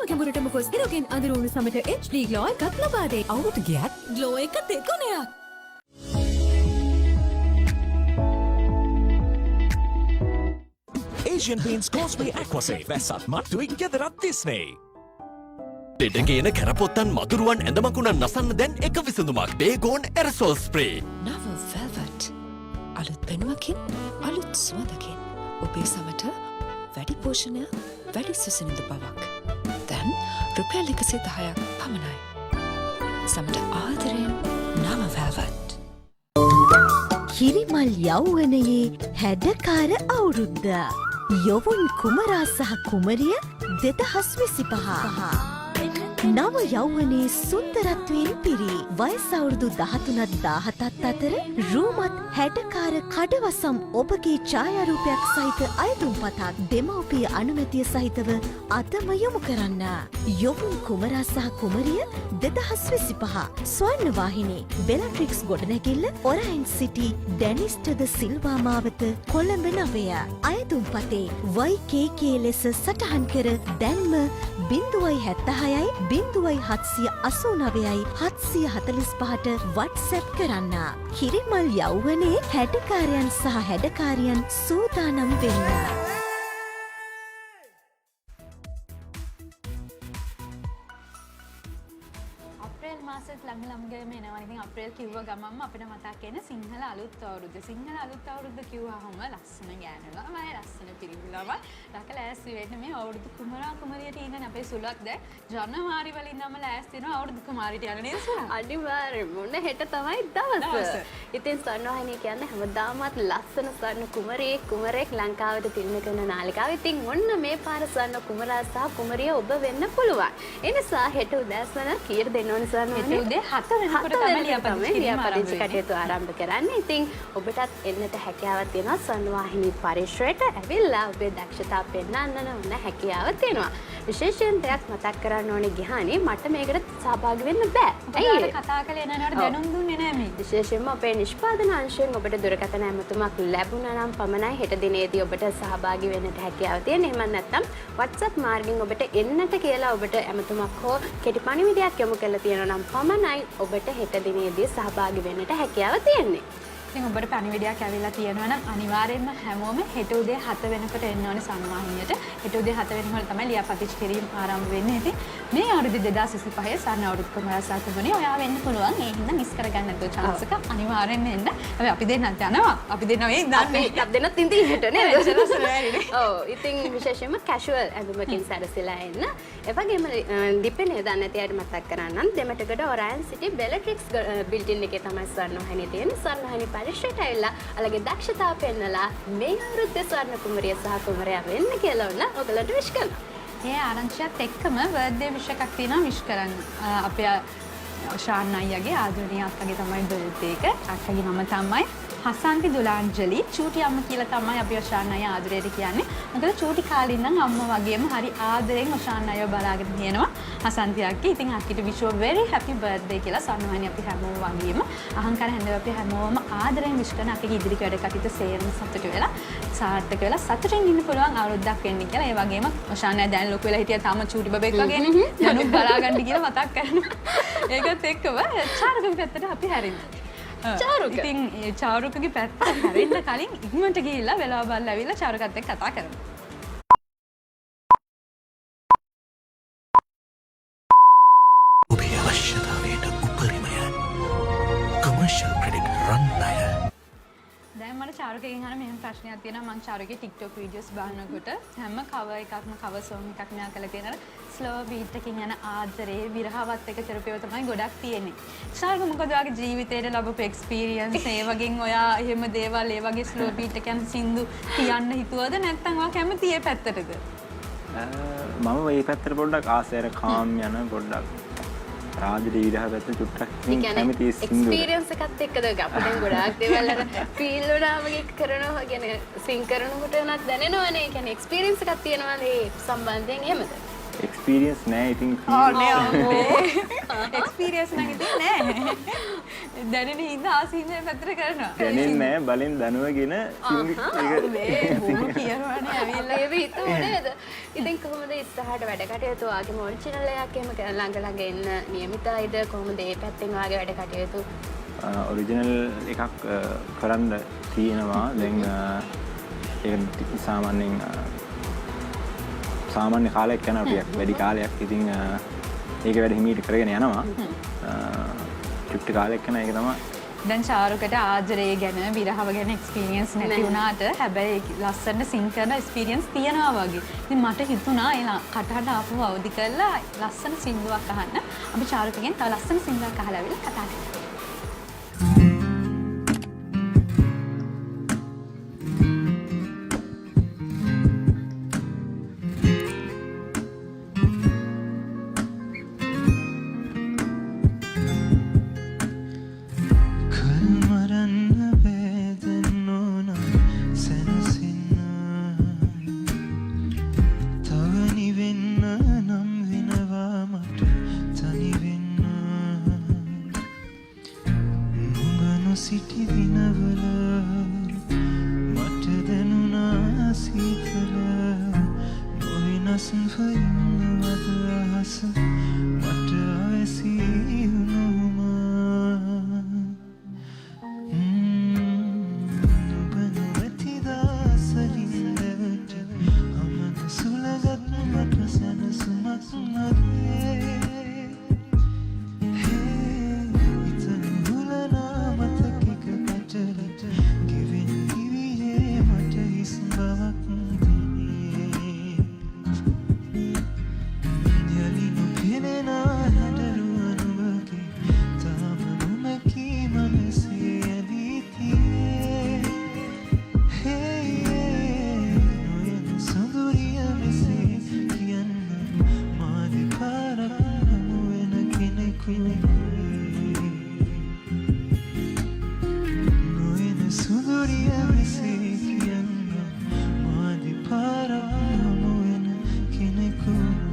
ගැඹුරටම කොස් ඉරෝගෙන් අඳුරුණු සමට HD ග්ලෝ එකක් ලබා දෙයි. අවුරුදු ගියත් ග්ලෝ එක දෙගුණයක්. Asian Paints Causeway Aquasave වැස්සත් මට්ටුවෙක් ගෙදරත් තිස්නේ. ඩෙඩගේන කැරපොත්තන් මදුරුවන් ඇඳමකුණන් නසන්න දැන් එක විසඳුමක්. ඩේගෝන් ඇරසෝල් ස්ප්‍රේ. නව වෙල්වට්. අලුත් පෙනුමකින් අලුත් සුවඳකින් ඔබේ සමට වැඩි පෝෂණයක් වැඩි සුසුමිදු බවක්. දැන් රුපියල් 110ක් පමණයි. සමට ආදරයෙන් නව වෙල්වට්. කිරිමල් යෞවනයේ හැඩකාර අවුරුද්ද. යොවුන් කුමරා සහ කුමරිය 2025. නව යෞවනයේ සුන්දරත්වයෙන් පිරි වයස අවුරුදු 13ත් 17ත් අතර රූමත් හැඩකාර කඩවසම් ඔබගේ ඡායාරූපයක් සහිත අයදුම්පතක් දෙමව්පිය අනුමැතිය සහිතව අදම යොමු කරන්න. යොවුන් කුමරා සහ කුමරිය 2025 ස්වර්ණ වාහිනී බෙලට්‍රික්ස් ගොඩනැගිල්ල ඔරයින් සිටි ඩැනිස්ටද සිල්වා මාවත කොළඹ 9. අයදුම්පතේ YKK ලෙස සටහන් කර දැන්ම 076යි 0789යි 745ට WhatsApp කරන්න. කිරිමල් යෞවනයේ හැඩකාරයන් සහ හැඩකාරියන් සූදානම් වෙන්න. අපේ අප්‍රේල් මාසෙත් ළඟම එනවා. ඉතින් අප්‍රේල් කිව්ව ගමන්ම අපිට මතක් වෙන සිංහල අලුත් අවුරුද්ද. සිංහල අලුත් අවුරුද්ද කිව්වහම ලස්සන ගෑනුලා ලස්සන පිරිමිලාම රක ලෑස්ති වෙන්න මේ අවුරුදු කුමරා කුමරියට ඉන්න අපේ සුලක් දැන් ජනවාරි වලින් ඉඳන්ම ලෑස්ති වෙනවා අවුරුදු කුමාරිට යන නේද සුලක්? අනිවාර්යෙන්ම මොන හෙට තමයි දවස. ඉතින් ස්වර්ණවාහිනිය කියන්නේ හැමදාමත් ලස්සන ස්වර්ණ කුමරෙක් ලංකාවට තිළින කරන නාලිකාව. ඉතින් ඔන්න මේ පාර ස්වර්ණ කුමරා සහ කුමරිය ඔබ වෙන්න පුළුවන්. ඒ නිසා හෙට උදෑසන කීයට දෙන්න ඕනේ ස්වර්ණවාහිනිය? හෙට උදේ 7 වෙනකොට තමයි ලියාපදිංචි කටයුතු ආරම්භ කරන්නේ. ඉතින් ඔබටත් එන්නට හැකියාවක් තියෙනවා ස්වර්ණවාහිනී පරිශ්‍රයට ඇවිල්ලා ඔබේ දක්ෂතාව පෙන්වන්න ඕන හැකියාව තියෙනවා. විශේෂයෙන් දෙයක් මතක් කරන්න ඕනේ ගිහානේ මට මේකට සහභාගී වෙන්න බෑ. ඇයි කතා කළේ නෑනට දැනුම් දුන්නේ නෑ මේ. විශේෂයෙන්ම අපේ නිෂ්පාදන අංශයෙන් ඔබට දුරකථන ඇමතුමක් ලැබුණා නම් පමණයි හෙට දිනේදී ඔබට සහභාගී වෙන්නට හැකියාව තියෙන්නේ. එහෙම නැත්නම් WhatsApp මාර්ගයෙන් ඔබට එන්නට කියලා ඔබට ඇමතුමක් හෝ කෙටි පණිවිඩයක් යොමු කරලා තියෙනවා නම් පමණයි ඔබට හෙට දිනේදී සහභාගී වෙන්නට හැකියාව තියෙන්නේ. ඉතින් ඔබට පණිවිඩයක් ඇවිල්ලා තියෙනවා නම් අනිවාර්යයෙන්ම හැමෝම හෙට උදේ 7 වෙනකොට එන්න ඕනේ ස්වර්ණවාහිනියට. හෙට උදේ 7 වෙනකොට තමයි ලියාපදිංචි කිරීම ආරම්භ වෙන්නේ. ඉතින් මේ අවුරුදු 2025 ස්වර්ණ අවුරුදු කුමරා සාකුමනේ ඔයා වෙන්න පුළුවන්. ඒ හින්දා මිස් කරගන්න නැතුව chance එක අනිවාර්යෙන්ම එන්න. හැබැයි අපි දෙන්නත් යනවා. අපි දෙන්න මේ ඉඳන්නේ. අපි දෙන්නත් ඉඳී හෙට නේද? ඔව්. ඉතින් විශේෂයෙන්ම casual ඇඳුමකින් සැරසීලා එන්න. ඒ වගේම ඩිපෙනේ දන්නේ නැති අයට මතක් කරන්නම් දෙමටගඩ ඔරයන් සිටි බෙලට්‍රික්ස් බිල්ඩින් එකේ තමයි ස්වර්ණවාහිනිය තියෙන්නේ. ස්වර්ණවාහිනී පරිශ්‍රයට ඇවිල්ලා අලගේ දක්ෂතාව පෙන්නලා මේ අවුරුද්දේ ස්වර්ණ කුමරිය සහ කුමරයා වෙන්න කියලා ඔන්න ඔයගලන්ට විශ් කරනවා. ඒ ආරංචියත් එක්කම බර්ත්ඩේ විශ් එකක් තියෙනවා විශ් කරන්න. අපේ ශාන් අයියාගේ ආදරණීය අක්කගේ තමයි බර්ත්ඩේ එක. අක්කගේ නම තමයි හසන්ති දුලාංජලි. චූටි අම්ම කියලා තමයි අපි ශාන් අයියා ආදරේට කියන්නේ. මොකද චූටි කාලේ ඉඳන් අම්මා වගේම හරි ආදරෙන් ශාන් අයියා බලාගෙන තියෙනවා. හසන්ති අක්කේ. ඉතින් අක්කිට wish you a very happy birthday කියලා ස්වර්ණවාහිනිය අපි හැමෝම වගේම අහංකාර හැන්දව අපි හැමෝම ආදරෙන් wish කරන අක්කගේ ඉදිරි වැඩ කටයුතු සේරම සතුට වෙලා සාර්ථක වෙලා සතුටින් ඉන්න පුළුවන් අවුරුද්දක් වෙන්න කියලා. ඒ වගේම ශාන් අයියා දැන් ලොකු වෙලා හිටියා තාම චූටි බබෙක් වගේනේ. දැනුත් බලාගන්න කියලා මතක් කරනවා. ඒකත් එක්කම චාරුකගේ පැත්තට අපි හැරෙනවා. චාරුක. ඉතින් චාරුකගේ පැත්ත හැරෙන්න කලින් ඉක්මනට ගිහිල්ලා වෙලාව බලලා ඇවිල්ලා චාරුකත් එක්ක කතා කරමු. ඔබේ අවශ්‍යතාවයට උපරිමය කමර්ෂල් ක්‍රෙඩිට් රන් ණය. දැන් මට චාරුකගෙන් අහන මෙහෙම ප්‍රශ්නයක් තියෙනවා. මම චාරුකගේ TikTok වීඩියෝස් බලනකොට හැම කවර් එකක්ම කවර් සෝන් එකක් මෙයා කරලා තියෙනවා. ස්ලෝ බීට් එකකින් යන ආදරේ විරහවත් එක කරපේව තමයි ගොඩක් තියෙන්නේ. චාරුක මොකද ඔයාගේ ජීවිතේට ලැබපු එක්ස්පීරියන්ස් ඒ වගේන් ඔයා එහෙම දේවල් ඒ වගේ ස්ලෝ බීට් එක යන සින්දු කියන්න හිතුවද නැත්නම් ඔයා කැමති ඒ පැත්තටද? මම මේ පැත්තට පොඩ්ඩක් ආසයර කාම් යන පොඩ්ඩක් රාජ්‍ය විරහ පැත්ත චුට්ටක් කැමති සින්දු එක්ස්පීරියන්ස් එකත් එක්කද අපිට ගොඩාක් දේවල් අර ෆීල් වුණාම කරනවා කියන්නේ සින් කරනකොට උනත් දැනෙනවනේ. ඒ කියන්නේ එක්ස්පීරියන්ස් එකක් තියෙනවා මේ සම්බන්ධයෙන් එහෙමද? එක්ස්පීරියන්ස් නෑ ඉතින් එක්ස්පීරියන්ස් නම් ඉතින් නෑ. දැනෙන හින්දා ආසින්දේ පැත්තට කරනවා. දැනෙන්නේ නෑ බලෙන් දනුවගෙන සින්දු කියනවනේ ඇවිල්ලා ඒ හිතුවේ නේද? ඉතින් කොහොමද ඉස්සරහට වැඩ කටයුතු ආගේ ඔරිජිනල් එකක් එහෙම ළඟ එන්න නියමිතයිද කොහොමද ඒ පැත්තෙන් ආගේ වැඩ කටයුතු? ඔරිජිනල් එකක් කරන්න තියෙනවා. දැන් ඒක සාමාන්‍යයෙන් සාමාන්‍ය කාලයක් යනවා ටිකක් වැඩි කාලයක්. ඉතින් ඒක වැඩ හිමීට කරගෙන යනවා. චුට්ටි කාලයක් යන එක තමයි. දැන් චාරුකට ආදරේ ගැන විරහව ගැන එක්ස්පීරියන්ස් නැති වුණාට හැබැයි ලස්සනට සින් කරන එක්ස්පීරියන්ස් තියනවා වගේ. ඉතින් මට හිතුණා ඒ කටහඬ ආපුව අවදි කරලා ලස්සන සින්දුවක් අහන්න. අපි චාරුකගෙන් තව ලස්සන සින්දුවක් අහලා ආවිල කතා කරමු. කෙනෙකුයි නොයන සුදුරිය මෙසේ කියන්න මාදි පාරක් හමුවෙන කෙනෙකුයි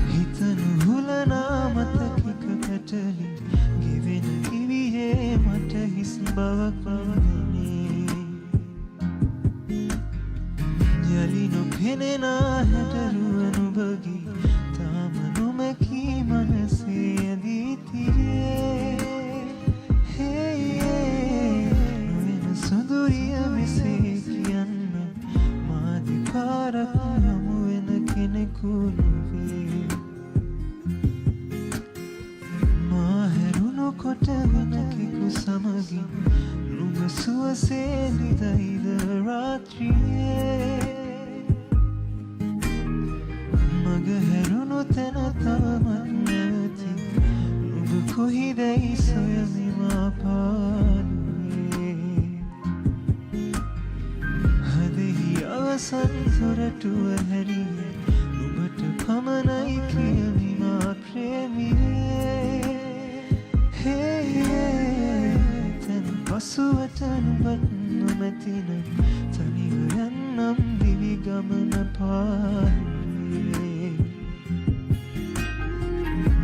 හිතනු හුලනා මතකික පැටලි ගෙවෙන දිවියේ මට හිස් බවක් පවදනේ යලි නොපෙනෙනා හැටරුවනු බගි තාම නොමැකී මනසේ ඇදී තියේ නොවෙන සුදුරිය මෙසේ කියන්න මාදි පාරක් හමුවෙන කෙනෙකු නොවේ මා හැරුණු කොට වෙනකෙකු සමගින් නුඹ සුවසේ නිදයිද රාත්‍රියේ මග හැරුණු තැන තවමත් නැවති නුඹ කොහිදැයි සොයමි මා පාළුවේ හදෙහි අවසන් සොරටුව හැරියේ නුඹට පමණයි කියමි මා ප්‍රේමියේ තැන් පසුවට නුඹත් නොමැතින තනිව යන්නම් දිවි ගමන පාළුවේ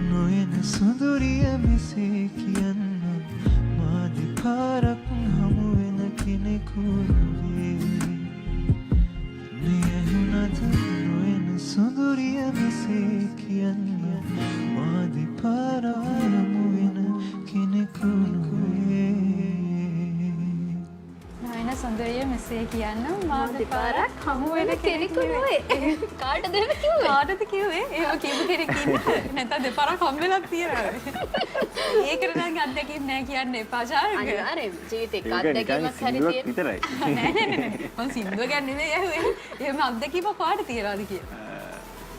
නොයන සුදුරිය මෙසේ කියන්න මාදි පාරක් හමුවෙන කෙනෙකු නොවේ නියහුනද නොයන සුදුරිය මෙසේ කියන්න මාදි පාරක් හමුවෙන කෙනෙකු නොවේ නොයන සුන්දරිය මෙසේ කියන්න මාදි පාරක් හමු වෙන කෙනෙකු නොවේ කාටද කිව්වේ කාටද කිව්වේ ඒව කියපු කෙනෙක් ඉන්නේ නැත්නම් දෙපාරක් හම් වෙලක් තියෙනවා ඒකට නම් අත්දැකීම් නෑ කියන්න එපා චාරුක අනිවාර්යෙන් ජීවිතේ අත්දැකීමක් හරි විතරයි මම සින්දුව ගැන නෙමෙයි ඇහුවේ එහෙම අත්දැකීමක් කාට තියනවාද කියලා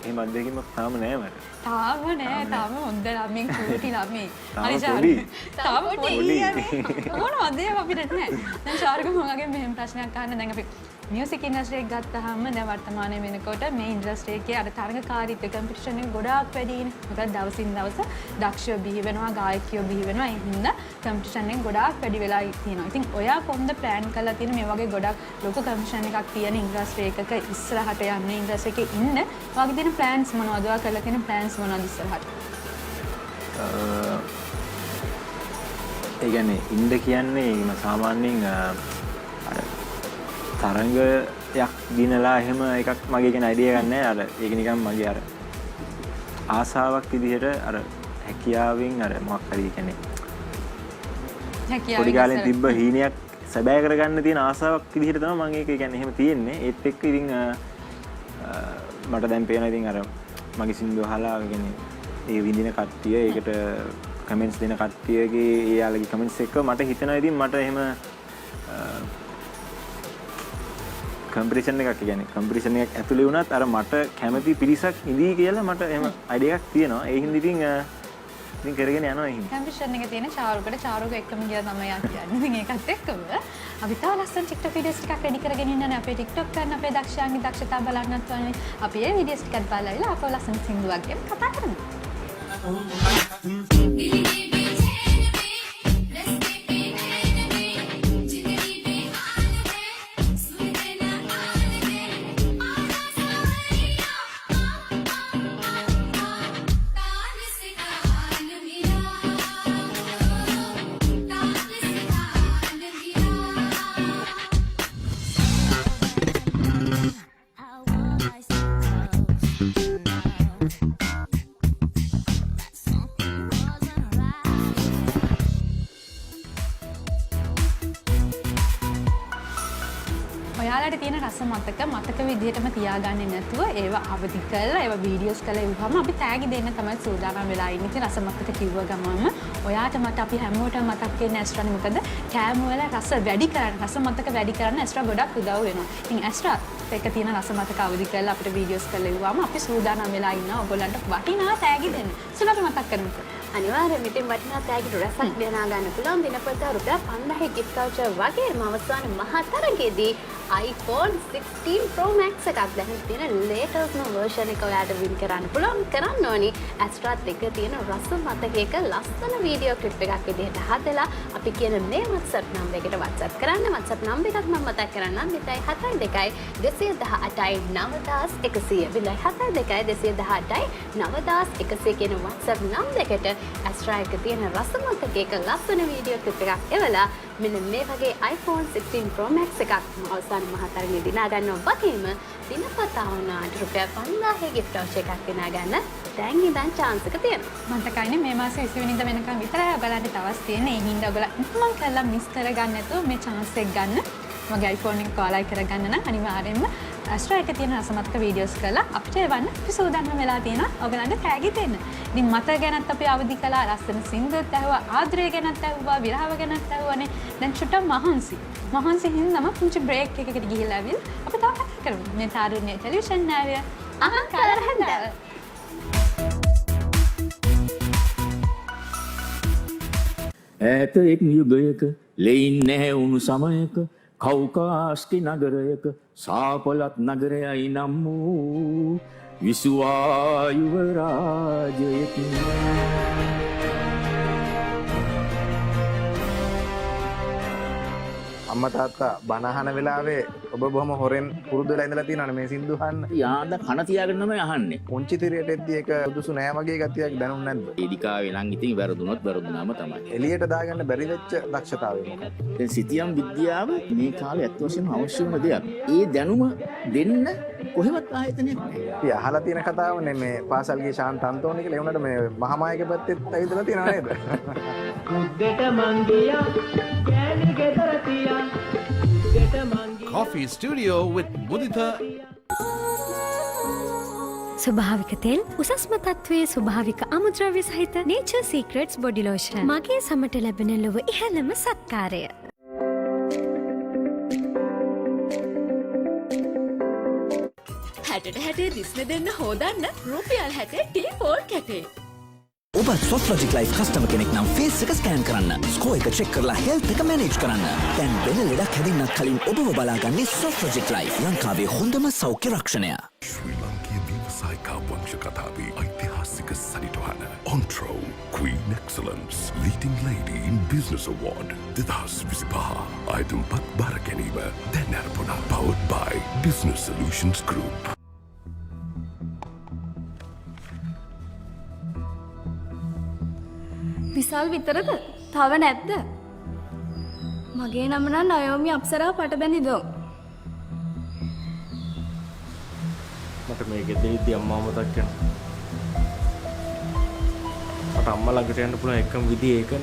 එහෙම අත්දැකීමක් තාම නෑ මට තාම නෑ තාම හොඳ ළමෙන් කුටි ළමේ තාම පොඩි. තාම පොඩි පොඩි. මොනවද ඒ අපිට නෑ දැන් ශාරුක මමගේ මෙහෙම ප්‍රශ්නයක් අහන්න දැන් අපි මියුසික් ඉන්ඩස්ට්‍රි එක ගත්තාම දැන් වර්තමානයේ වෙනකොට මේ ඉන්ඩස්ට්‍රි එකේ අර තරඟකාරීත්වය කම්පිටිෂන් එක ගොඩාක් වැඩිනේ මොකද දවසින් දවස දක්ෂයෝ බිහි වෙනවා ගායකයෝ බිහි වෙනවා ඒ හින්දා කම්පිටිෂන් එක ගොඩාක් වැඩි වෙලා තියෙනවා ඉතින් ඔයා කොහොමද ප්ලෑන් කරලා තියෙන මේ වගේ ගොඩක් ලොකු කම්පිටිෂන් එකක් තියෙන ඉන්ඩස්ට්‍රි එකක ඉස්සරහට යන්න ඉන්ඩස්ට්‍රි එකේ ඉන්න වගේ තියෙන ප්ලෑන්ස් මොනවද ඔයා කරලා තියෙන ප්ලෑන්ස් මොනවද ඉස්සරහට ඒ කියන්නේ ඉන්න කියන්නේ සාමාන්‍යයෙන් අර තරංගයක් දිනලා එහෙම එකක් මගේ කියන අයිඩියා ගන්න නෑ අර ඒක නිකන් මගේ අර ආසාවක් විදිහට අර හැකියාවෙන් අර මොකක් හරි කියන්නේ පොඩි කාලේ තිබ්බ හීනයක් සැබෑ කරගන්න තියෙන ආසාවක් විදිහට තමයි මම ඒක කියන්නේ එහෙම තියෙන්නේ ඒත් එක්ක ඉතින් මට දැන් පේනවා ඉතින් අර මගේ සින්දුව අහලා කියන්නේ ඒ විඳින කට්ටිය ඒකට කමෙන්ට්ස් දෙන කට්ටියගේ ඒ යාළුවගේ කමෙන්ට්ස් එක මට හිතෙනවා ඉතින් මට එහෙම කම්පිටිෂන් එකක් කියන්නේ කම්පිටිෂන් එකක් ඇතුලේ වුණත් අර මට කැමති පිරිසක් ඉඳී කියලා මට එහෙම අයිඩියා එකක් තියෙනවා ඒ හින්දා ඉතින් කරගෙන යනවා එහෙනම් කම්පිටිෂන් එකේ තියෙන චාරුක එක්කම ගියා තමයි යා කියන්නේ ඉතින් ඒකත් එක්කම අපි තා ලස්සන TikTok වීඩියෝස් ටිකක් රෙඩි කරගෙන ඉන්නනේ අපේ TikTok කරන අපේ දක්ෂයන්ගේ දක්ෂතා බලන්නත් ඕනේ අපි ඒ වීඩියෝස් ටිකත් බලලා අපේ ලස්සන සින්දුවක් ගැන කතා කරමු ඔයාලට තියෙන රස මතක විදිහටම තියාගන්නේ නැතුව ඒවා අවදි කරලා ඒවා වීඩියෝස් කරලා ඉවහම අපි තෑගි දෙන්න තමයි සූදානම් වෙලා ඉන්නේ. ඉතින් රස මතක කිව්ව ගමන්ම ඔයාට මට අපි හැමෝටම මතක් වෙන්නේ ඇස්ට්‍රානේ. මොකද කෑම වල රස වැඩි කරන්න, රස මතක වැඩි කරන්න ඇස්ට්‍රා ගොඩක් උදව් වෙනවා. ඉතින් ඇස්ට්‍රා එක තියෙන රස මතක අවදි කරලා අපිට වීඩියෝස් කරලා ඉවහම අපි සූදානම් වෙලා ඉන්නවා ඔයගොල්ලන්ට වටිනා තෑගි දෙන්න. සුලට මතක් කරමුකෝ. අනිවාර්යයෙන් ඉතින් වටිනා තෑගි රසක් දෙනා ගන්න පුළුවන් දිනපතා රුපියල් 5000 gift voucher වගේම අවසාන මහා තරගයේදී iPhone 16 Pro Max එකක් දැන් තියෙන latest version එක ඔයාලට win කරන්න පුළුවන්. කරන්න ඕනි Astra-ත් එක්ක තියෙන රස මතකයක ලස්සන වීඩියෝ clip එකක් විදිහට හදලා අපි කියන මේ WhatsApp number එකට WhatsApp කරන්න. WhatsApp number එකක් මම මතක් කරන්නම් 072 218 218 කියන WhatsApp number එකට Astra එක තියෙන රස මතකයක ලස්සන වීඩියෝ clip එකක් එවලා මෙන්න මේ වගේ iPhone 16 Pro Max එකක් අවසාන මහතරගේ දිනා ගන්නවා වගේම දිනපතා වුණාට රුපියල් 5000 gift voucher එකක් දිනා ගන්න දැන් ඉඳන් chance එක තියෙනවා. මතකයිනේ මේ මාසේ 20 වෙනිදා වෙනකම් විතරයි ඔයාලට දවස් තියෙන්නේ. ඒ හින්දා ඔයාලා ඉක්මන් කරලා මිස් කරගන්න නැතුව මේ chance එක ගන්න. මගේ iPhone එක කාලයි කරගන්න නම් අනිවාර්යෙන්ම Astra එකේ තියෙන රසමතක වීඩියෝස් කරලා අපිට එවන්න අපි සූදානම් වෙලා තියෙනවා ඔයගලන්ට තෑගි දෙන්න. ඉතින් මත ගැනත් අපි අවදි කළා, ලස්සන සින්දුත් ඇහුවා, ආදරය ගැනත් ඇහුවා, විරහව ගැනත් ඇහුවානේ. දැන් චුට්ටක් මහන්සි හින්දාම පුංචි බ්‍රේක් එකකට ගිහිල්ලා ආවිල් අපි තව කතා කරමු. මේ තාරුණ්‍ය ටෙලිවිෂන් නාලිය අහංකාර හැන්දාව. ඈත එක් යුගයක ලෙයින් නැහැ උණු සමයක කෞකාස්කි නගරයක සාපලත් නගරයයි නම් වූ විසුවා යුවරාජයකින් අම්මා තාත්තා බනහන වෙලාවේ ඔබ බොහොම හොරෙන් පුරුදු වෙලා ඉඳලා තියෙනවනේ මේ සින්දු අහන්න. යාද කන තියාගෙන තමයි අහන්නේ. පුංචි තිරයට එද්දී ඒක සුදුසු නෑ වගේ ගතියක් දැනුන්නේ නැද්ද? වේදිකාවේ නම් ඉතින් වැරදුනොත් වැරදුනාම තමයි. එළියට දාගන්න බැරි වෙච්ච දක්ෂතාවය මොකක්ද? දැන් සිතියම් විද්‍යාව මේ කාලේ අත් වශයෙන්ම අවශ්‍ය වෙන දෙයක්. ඒ දැනුම දෙන්න කොහෙවත් ආයතනයක් නැහැ. අපි අහලා තියෙන කතාවනේ මේ පාසල් ගිය ශාන්ත අන්තෝනි කියලා. ඒ වුණාට මේ මහාමායක පැත්තෙත් ඇවිදලා තියෙනව නේද? කුද්දට මංගියා කෑලි ගෙදර තියා Coffee Studio with Mudita. ස්වභාවික තෙල් උසස්ම තත්වයේ ස්වභාවික අමුද්‍රව්‍ය සහිත Nature Secrets body lotion. මගේ සමට ලැබෙන ලොව ඉහළම සත්කාරය. හැටට හැටේ දිස්න දෙන්න හෝදන්න රුපියල් 60 ටීපෝල් කැටේ. ඔබත් සොෆ්ට්ලොජික් ලයිෆ් කස්ටමර් කෙනෙක් නම් ෆේස් එක ස්කෑන් කරන්න, ස්කෝර් එක චෙක් කරලා හෙල්ත් එක මැනේජ් කරන්න. දැන් වෙන ලෙඩක් හැදෙන්නත් කලින් ඔබව බලාගන්නේ සොෆ්ට්ලොජික් ලයිෆ්, ලංකාවේ හොඳම සෞඛ්‍ය රක්ෂණය. ශ්‍රී ලංකීය ව්‍යවසායිකා වංශ කතාවේ ඓතිහාසික සනිටුහන Ontro Queen Excellence Leading Lady in Business Award 2025 අයදුම්පත් බාර ගැනීම දැන් අරපුණා. Powered by Business Solutions Group. විසල් විතරද? තව නැද්ද? මගේ නම නම් නයෝමි අප්සරා පටබැඳිදෝ. මට මේ ගෙදරදී අම්මා මතක් වෙනවා. මට අම්මා ළඟට යන්න පුළුවන් එකම විදිය ඒකනේ.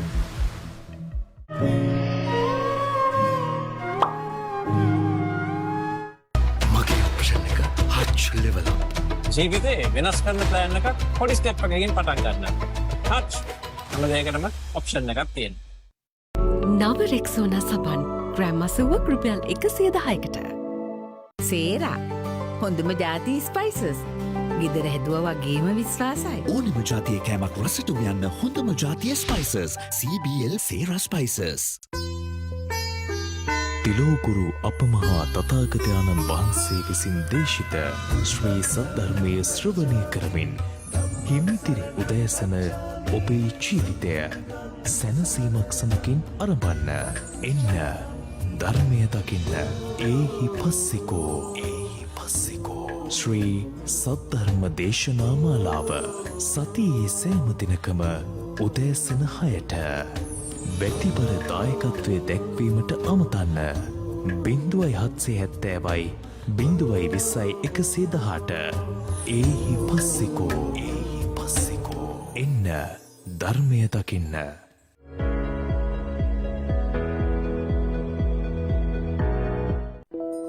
මගේ ඔප්ෂන් එක හච් ලෙවල් අප්. ජීවිතේ වෙනස් කරන්න ප්ලෑන් එකක් පොඩි ස්ටෙප් එකකින් පටන් ගන්න. හච් හැම දෙයකටම ඔප්ෂන් එකක් තියෙනවා. නව රෙක්සෝනා සබන් ග්‍රෑම් 80 රුපියල් 110කට. සේරා හොඳම ජාති ස්පයිසස්. ගෙදර හැදුවා වගේම විශ්වාසයි. ඕනෙම ජාතියේ කෑමක් රසට උයන්න හොඳම ජාතියේ ස්පයිසස්. CBL සේරා ස්පයිසස්. තිලෝගුරු අපමහා තථාගතයන්න් වහන්සේ විසින් දේශිත ශ්‍රී සද්ධර්මයේ ශ්‍රවණය කරමින් හිමිතිරි උදෑසන ඔබේ ජීවිතය සැනසීමක් සමකින් අරඹන්න. එන්න ධර්මය දකින්න. ඒහි පස්සිකෝ ශ්‍රී සද්ධර්ම දේශනා මාලාව සතියේ සෑම දිනකම උදෑසන 6ට ବ୍ୟක්තිපර දායකත්වය දැක්වීමට අමතන්න. 0770යි 020යි 118. ඒහි පස්සිකෝ එන්න ධර්මය දකින්න.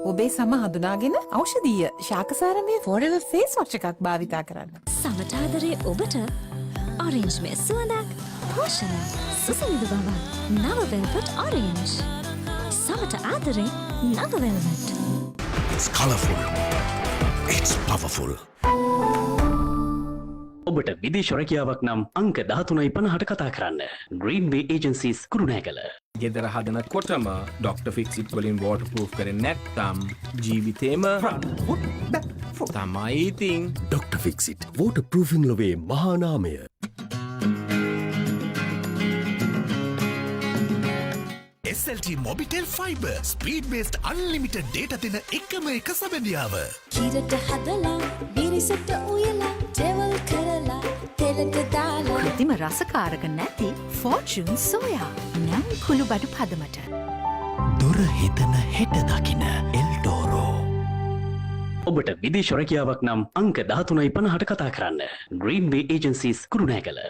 ඔබේ සම හඳුනාගෙන ඖෂධීය ශාකසාරමය ෆෝරෙවර් ෆේස් වොෂ් එකක් භාවිතා කරන්න. සමට ආදරේ ඔබට ඔරෙන්ජ් මේ සුවඳක් පෝෂණය සුසිඳු බව නව වෙල්වට් ඔරෙන්ජ් සමට ආදරේ නව velvet. It's colorful. It's powerful. ඔබට විදේශ රැකියාවක් නම් අංක 1350ට කතා කරන්න. Greenway Agencies Kurunegala. ගෙදර හදනකොටම ඩොක්ටර් ෆික්සිට් වලින් වෝටර් ප්‍රූෆ් කරන්නේ නැත්නම් ජීවිතේම තමයි ඉතින්. ඩොක්ටර් ෆික්සිට් වෝටර් ප්‍රූෆින් ලොවේ මහා නාමය. SLT Mobitel Fiber Speed Based Unlimited Data දෙන එකම එක සබැඳියාව. කිරට හදලා බිරිසට උයලා ජෙවල් කරලා තෙලට දාලා කෘතිම රසකාරක නැති ෆෝර්චුන් සෝයා නම් කුළු බඩු පදමට. දොර හිතන හෙට දකින එල්ටෝරෝ. ඔබට විදේශ රැකියාවක් නම් අංක 1350ට කතා කරන්න. Greenway Agencies Kurunegala.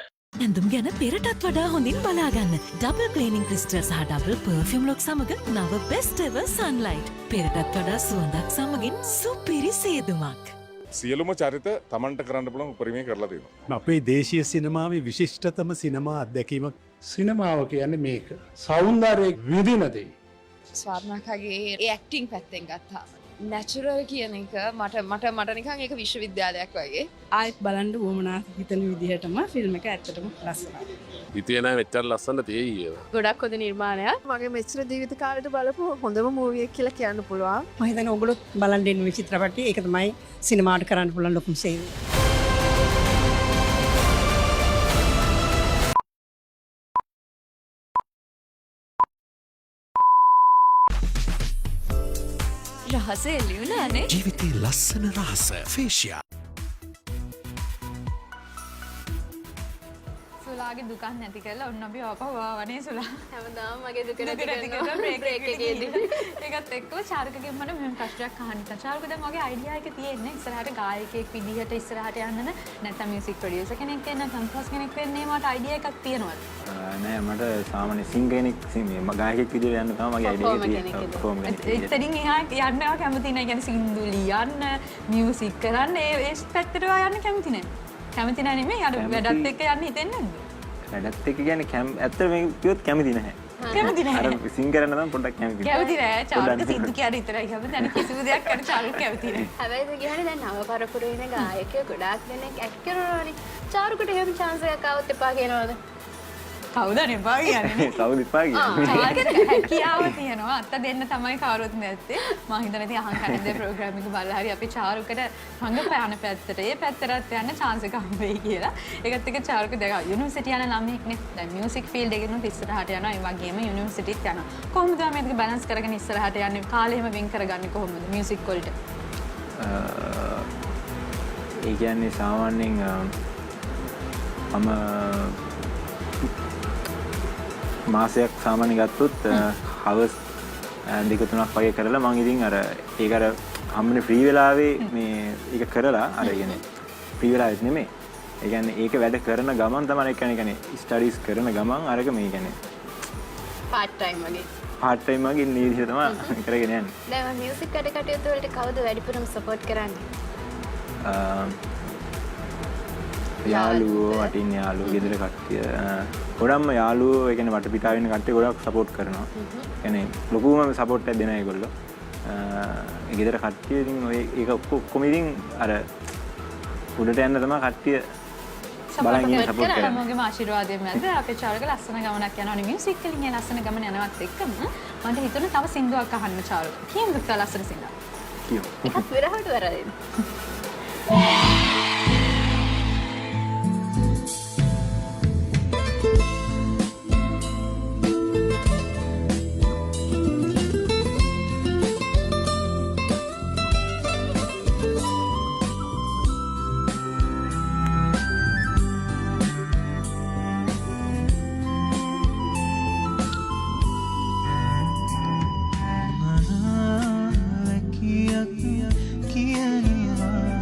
ඇඳුම් ගැන පෙරටත් වඩා හොඳින් බලාගන්න. ඩබල් ක්ලීනින් ක්‍රිස්ටල් සහ ඩබල් පර්ෆියුම් ලොක් සමග නව බෙස්ට් එවර් සන්ලයිට්. පෙරටත් වඩා සුවඳක් සමගින් සුපිරි සේදුමක්. සියලුම චරිත තමන්ට කරන්න පුළුවන් උපරිමය කරලා තියෙනවා. අපේ දේශීය සිනමාවේ විශිෂ්ටතම සිනමා අත්දැකීමක්. සිනමාව කියන්නේ මේක. සෞන්දර්යයේ විඳින දේ. ස්වර්ණකගේ ඒ ඇක්ටිං පැත්තෙන් ගත්තාම නැචරල් කියන එක මට නිකන් ඒක විශ්වවිද්‍යාලයක් වගේ. ආයෙත් බලන්න වුවමනා හිතන විදිහටම ෆිල්ම් එක ඇත්තටම ලස්සනයි. හිතේ නෑ මෙච්චර ලස්සන තියෙයි. ගොඩක් හොඳ නිර්මාණයක්. මගේ මෙච්චර ජීවිත කාලෙට බලපු හොඳම මූවි එක කියලා කියන්න පුළුවන්. මම හිතන්නේ ඔයගොල්ලෝ බලන්න ඉන්න චිත්‍රපටය ඒක තමයි සිනමාවට කරන්න පුළුවන් ලොකුම සේවය. රහස එලියුණානේ. ජීවිතේ ලස්සන රහස ෆේෂියා. සුලාගේ දුකක් නැති කරලා ඔන්න අපි ආපහු ආවනේ සුලා. හැමදාම මගේ දුක නැති කරනවා බ්‍රේක් එකේදී. ඒකත් එක්කම චාරුකගෙන් මට මෙහෙම ප්‍රශ්නයක් අහන්න ඉතින්. චාරුක දැන් වගේ අයිඩියා එක තියෙන්නේ ඉස්සරහට ගායකයෙක් විදිහට ඉස්සරහට යන්නද නැත්නම් මියුසික් ප්‍රොඩියුසර් කෙනෙක් වෙන්න නැත්නම් කම්පෝස් කෙනෙක් වෙන්නේ මට අයිඩියා එකක් තියෙනවද? නෑ මට සාමාන්‍ය සිංගර් කෙනෙක් ගායකයෙක් විදිහට යන්න තමයි මගේ අයිඩියා එක තියෙන්නේ. පර්ෆෝම් කෙනෙක්. එතනින් එහා යන්න කැමති නෑ. කියන්නේ සින්දු ලියන්න, මියුසික් කරන්න ඒ පැත්තට යන්න කැමති නෑ. කැමති නෑ නෙමෙයි අර වැඩත් එක්ක යන්න හිතෙන්නේ නැද්ද? වැඩත් එක්ක කියන්නේ ඇත්තට මේ කිව්වොත් කැමති නැහැ. කැමති නැහැ. අර සිංගර් කරන්න නම් පොඩ්ඩක් කැමති. කැමති නෑ. චාරුක සින්දු කියන විතරයි කැමති. අනිත් කිසිම දෙයක් කරන්න චාරුක කැමති නෑ. හැබැයි ඒක කියන්නේ දැන් නව පරපුරේ ඉන්න ගායකයෝ ගොඩාක් දෙනෙක් ඇක්ට් කරනවානේ. චාරුකට එහෙම chance එකක් ආවොත් එපා කියනවද? කවුද එපා කියන්නේ? කවුද එපා කියන්නේ? හැකියාව තියෙනවා. අත්ත දෙන්න තමයි කවුරුත් නැත්තේ. මම හිතන්නේ ඉතින් අහන් කන්නේ ප්‍රෝග්‍රෑම් එක බලලා හරි අපි චාරුකට රංගපෑන පැත්තට ඒ පැත්තට යන්න chance එක හම්බෙයි කියලා. ඒකත් එක්ක චාරුක දැන් යුනිවර්සිටි යන ළමෙක්නේ. දැන් මියුසික් ෆීල්ඩ් එකේ නුත් ඉස්සරහට යනවා. ඒ වගේම යුනිවර්සිටිත් යනවා. කොහොමද මේක බැලන්ස් කරගෙන ඉස්සරහට යන්නේ? කාලෙ හැම වෙන් කරගන්නේ කොහොමද මියුසික් වලට? ඒ කියන්නේ සාමාන්‍යයෙන් මම මාසයක් සාමාන්‍ය ගත්තොත් හවස් දෙක තුනක් වගේ කරලා මම ඉතින් අර ඒක අර හම්බෙන ෆ්‍රී වෙලාවේ මේ ඒක කරලා අර කියන්නේ ෆ්‍රී වෙලාවෙත් නෙමෙයි. ඒ කියන්නේ ඒක වැඩ කරන ගමන් තමයි ඒ කියන්නේ ස්ටඩීස් කරන ගමන් අරක මේ කියන්නේ පාර්ට් ටයිම් වගේ. පාර්ට් ටයිම් වගේ ඉන්න විදිහ තමයි කරගෙන යන්නේ. දැන් මියුසික් කටයුතු වලට කවුද වැඩිපුරම සපෝට් කරන්නේ? යාළුවෝ වටින් යාළුවෝ ගෙදර කට්ටිය ගොඩක්ම යාළුවෝ ඒ කියන්නේ වටපිටාව ඉන්න කට්ටිය ගොඩක් සපෝට් කරනවා. කියන්නේ ලොකුම සපෝට් එකක් දෙන ඒගොල්ලෝ. ඒ ගෙදර කට්ටිය ඉතින් ඔය ඒක ඔක්කොම ඉතින් අර උඩට යන්න තමයි කට්ටිය බලන් ඉන්න සපෝට් කරන්නේ. මගේ ආශිර්වාදයෙන් මැද අපේ චාරුක ලස්සන ගමනක් යනවානේ මියුසික් වලින් ඒ ලස්සන ගමන යනවත් එක්කම මට හිතුණා තව සින්දුවක් අහන්න චාරුක. කියමුද තව ලස්සන සින්දුවක්? කියමු. එකක් විරහවට වරදින්න. කියනවා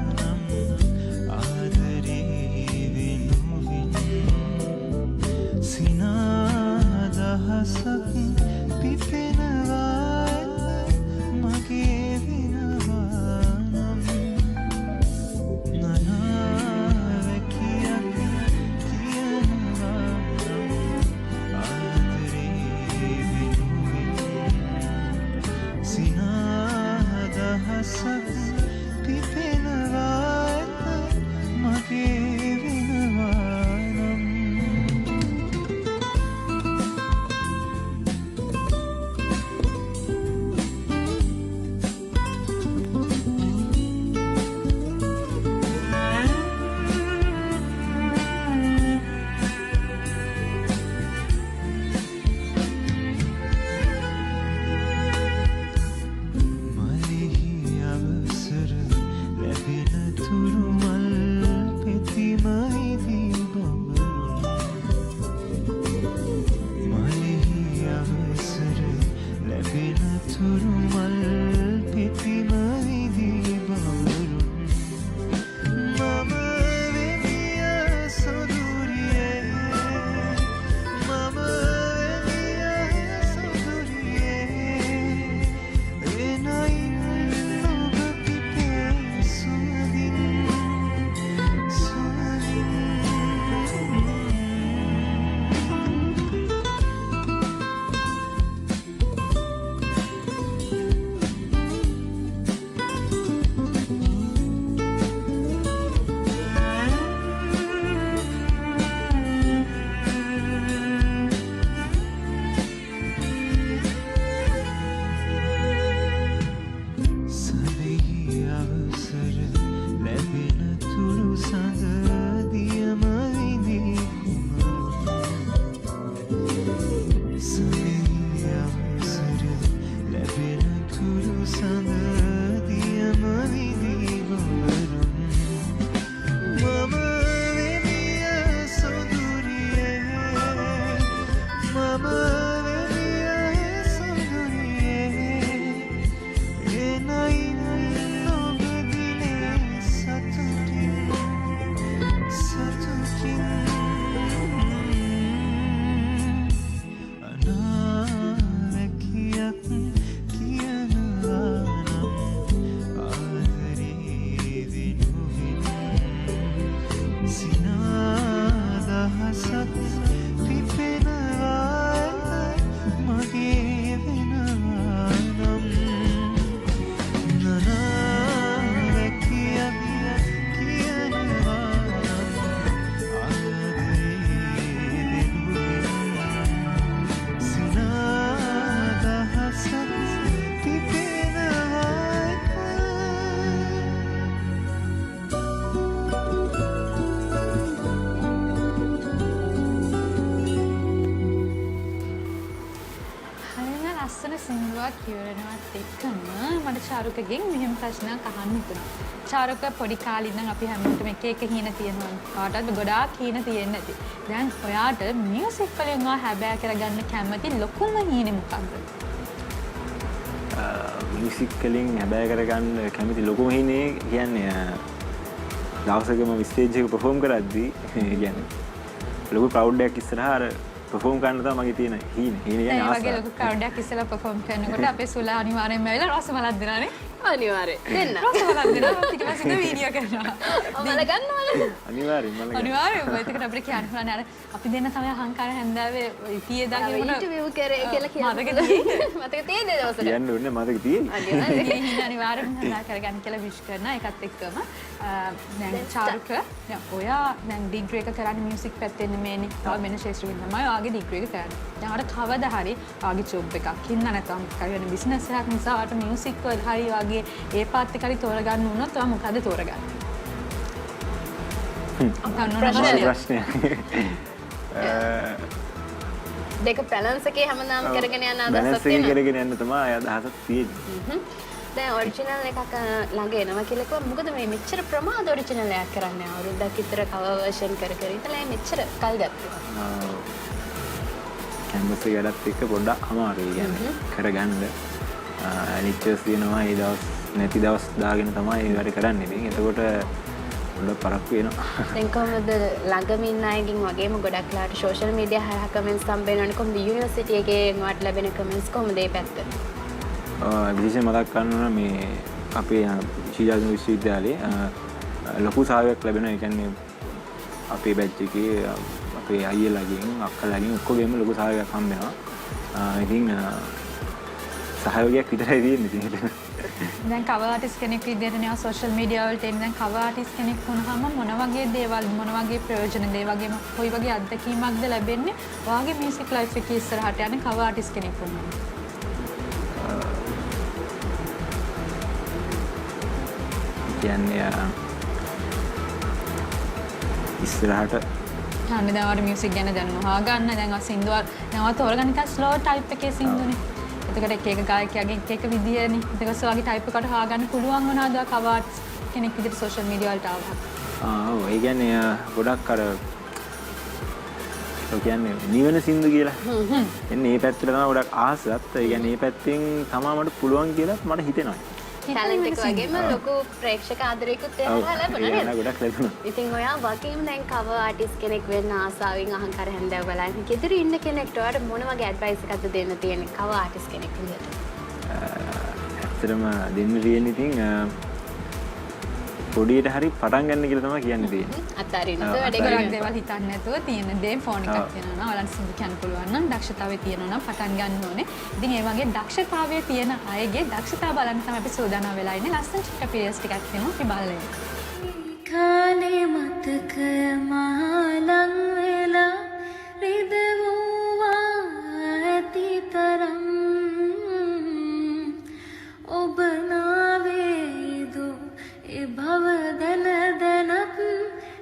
සින්දුවක් කියවනවත් එක්කම මට චාරුකගෙන් මෙහෙම ප්‍රශ්නයක් අහන්න හිතුණා. චාරුක පොඩි කාලේ ඉඳන් අපි හැමෝටම එක එක හීන තියෙනවා. කාටවත් ගොඩාක් හීන තියෙන්නේ නැති. දැන් ඔයාට මියුසික් වලින් හැබෑ කරගන්න කැමති ලොකුම හීනේ මොකක්ද? මියුසික් වලින් හැබෑ කරගන්න කැමති ලොකුම හීනේ කියන්නේ දවසකම ස්ටේජ් එක පර්ෆෝම් කරද්දී කියන්නේ ලොකු ක්‍රවුඩ් එකක් ඉස්සරහා අර පර්ෆෝම් කරන්න තමයි මගේ තියෙන හීනේ. හීනේ කියන්නේ ආසාව. ඒ වගේ ලොකු ක්‍රවුඩ් එකක් ඉස්සලා පර්ෆෝම් කරනකොට අපේ සුලා අනිවාර්යෙන්ම ඇවිල්ලා රසමලක් දෙනානේ. අනිවාර්යෙන් දෙන්න. රසමලක් දෙනවා ඊට පස්සේ වීඩියෝ කරනවා. මල ගන්නවලු. අනිවාර්යෙන්. අනිවාර්යෙන්ම ඒකට අපිට කියන්න පුළුවන් අර අපි දෙන්න තමයි අහංකාර හැන්දාවේ ඊයේ දාගේ මොන ඉන්ටර්විව් කරේ කියලා කියන්නේ. මතක තියෙන්නේ දවසට. කියන්න ඕනේ මතක තියෙන්නේ. අනිවාර්යෙන්ම හදා කරගන්න කියලා විශ් කරනවා. ඒකත් එක්කම දැන් චාරුක දැන් ඔයා දැන් ඩිග්‍රී එක කරන්නේ මියුසික් පැත්තෙන් නෙමෙයිනේ. තව වෙන ශාස්ත්‍රයෙන් තමයි ඔයාගේ ඩිග්‍රී එක කරන්නේ. දැන් අර කවදා හරි ඔයාගේ ජොබ් එකක් ඉන්න නැත්නම් කරගෙන බිස්නස් එකක් නිසා ඔයාට මියුසික් වල හරි ඔයාගේ ඒ පාත් එක හරි තෝරගන්න වුණොත් ඔයා මොකද තෝරගන්නේ? ප්‍රශ්නයක්. දෙක බැලන්ස් එකේ හැමදාම කරගෙන යන අදහසක් බැලන්ස් එකේ කරගෙන යන්න තමයි අදහසක් තියෙන්නේ. දැන් ඔරිජිනල් එකක් ළඟ එනවා කියලා කිව්වා මොකද මේ මෙච්චර ප්‍රමාද ඔරිජිනල් එකක් කරන්නේ අවුරුද්දක් විතර කවර් වර්ෂන් කර ඉතලා මෙච්චර කල් ගත්තා. කැන්වස් එක වැඩත් එක්ක පොඩ්ඩක් අමාරුයි කියන්නේ කරගන්න. ලිචර්ස් තියෙනවා ඒ දවස් නැති දවස් දාගෙන තමයි ඒ වැඩ කරන්නේ. ඉතින් එතකොට පොඩ්ඩක් පරක්කු වෙනවා. දැන් කොහොමද ළඟම ඉන්න අයගෙන් වගේම ගොඩක් ලාට සෝෂල් මීඩියා හරහා කමෙන්ට්ස් හම්බෙනවනේ කොහොමද යුනිවර්සිටි එකේ වට ලැබෙන කමෙන්ට්ස් කොහොමද ඒ පැත්ත? විශේෂයෙන් මතක් කරනවා මේ අපේ ශ්‍රීජාත විශ්වවිද්‍යාලයේ ලොකු සහයෝගයක් ලැබෙනවා. ඒ කියන්නේ අපේ බැච් එකේ අපේ අයියලාගෙන් අක්කලාගෙන් ඔක්කොගෙම ලොකු සහයෝගයක් හම්බ වෙනවා. ඉතින් සහයෝගයක් විතරයි තියෙන්නේ. දැන් කවර් ආටිස්ට් කෙනෙක් විදිහට නේ සෝෂල් මීඩියා වලට එන්නේ. දැන් කවර් ආටිස්ට් කෙනෙක් වුණාම මොන වගේ දේවල් මොන වගේ ප්‍රයෝජන ඒ වගේම කොයි වගේ අත්දැකීමක්ද ලැබෙන්නේ ඔයාගේ මියුසික් ලයිෆ් එකේ ඉස්සරහට යන්නේ කවර් ආටිස්ට් කෙනෙක් වුණාම? කියන්නේ ඉස්සරහට අනේ දැන් ඔයාලට මියුසික් ගැන දැනුම හොයාගන්න දැන් ඔය සින්දුව දැන් ඔය තෝරගන්න එක ස්ලෝ ටයිප් එකේ සින්දුනේ. එතකොට එක එක ගායකයාගේ එක එක විදියනේ. එතකොට ඔයාගේ ටයිප් එකට හොයාගන්න පුළුවන් වුණාද කවර් ආටිස්ට් කෙනෙක් විදිහට සෝෂල් මීඩියා වලට ආවම? ඔව් ඒ කියන්නේ ගොඩක් අර ඔය කියන්නේ නිවන සින්දු කියලා. එන්නේ මේ පැත්තට තමයි ගොඩක් ආසත්. ඒ කියන්නේ මේ පැත්තෙන් තමයි මට පුළුවන් කියලා මට හිතෙනවා. ටැලන්ට් එක වගේම ලොකු ප්‍රේක්ෂක ආදරයකුත් එහා ලැබුණා නේද? ගොඩක් ලැබුණා. ඉතින් ඔයා වගේම දැන් කවර් ආටිස්ට් කෙනෙක් වෙන්න ආසාවෙන් අහංකාර හැන්දෑව බලන්න. ගෙදර ඉන්න කෙනෙක්ට ඔයාට මොන වගේ ඇඩ්වයිස් එකක්ද දෙන්න තියෙන්නේ කවර් ආටිස්ට් කෙනෙක් විදිහට? ඇත්තටම දෙන්න තියෙන්නේ ඉතින් පොඩියට හරි පටන් ගන්න කියලා තමයි කියන්න තියෙන්නේ. අතාරින්න වැඩේ ගොඩක් දේවල් හිතන්නේ නැතුව තියෙන දේ ෆෝන් එකක් තියෙනවා. ඔයාලට සින්දු කියන්න පුළුවන් නම් දක්ෂතාවය තියෙනවා නම් පටන් ගන්න ඕනේ. ඉතින් ඒ වගේ දක්ෂතාවය තියෙන අයගේ දක්ෂතාව බලන්න තමයි අපි සූදානම් වෙලා ඉන්නේ. ලස්සන චිත්‍රපටියක් ටිකක් තියෙනවා අපි බලමු. කාලේ මතකය මහලං වෙලා රිදවුවා ඇති තරම් ඔබ නාවේදු ඒ භව දන දනත්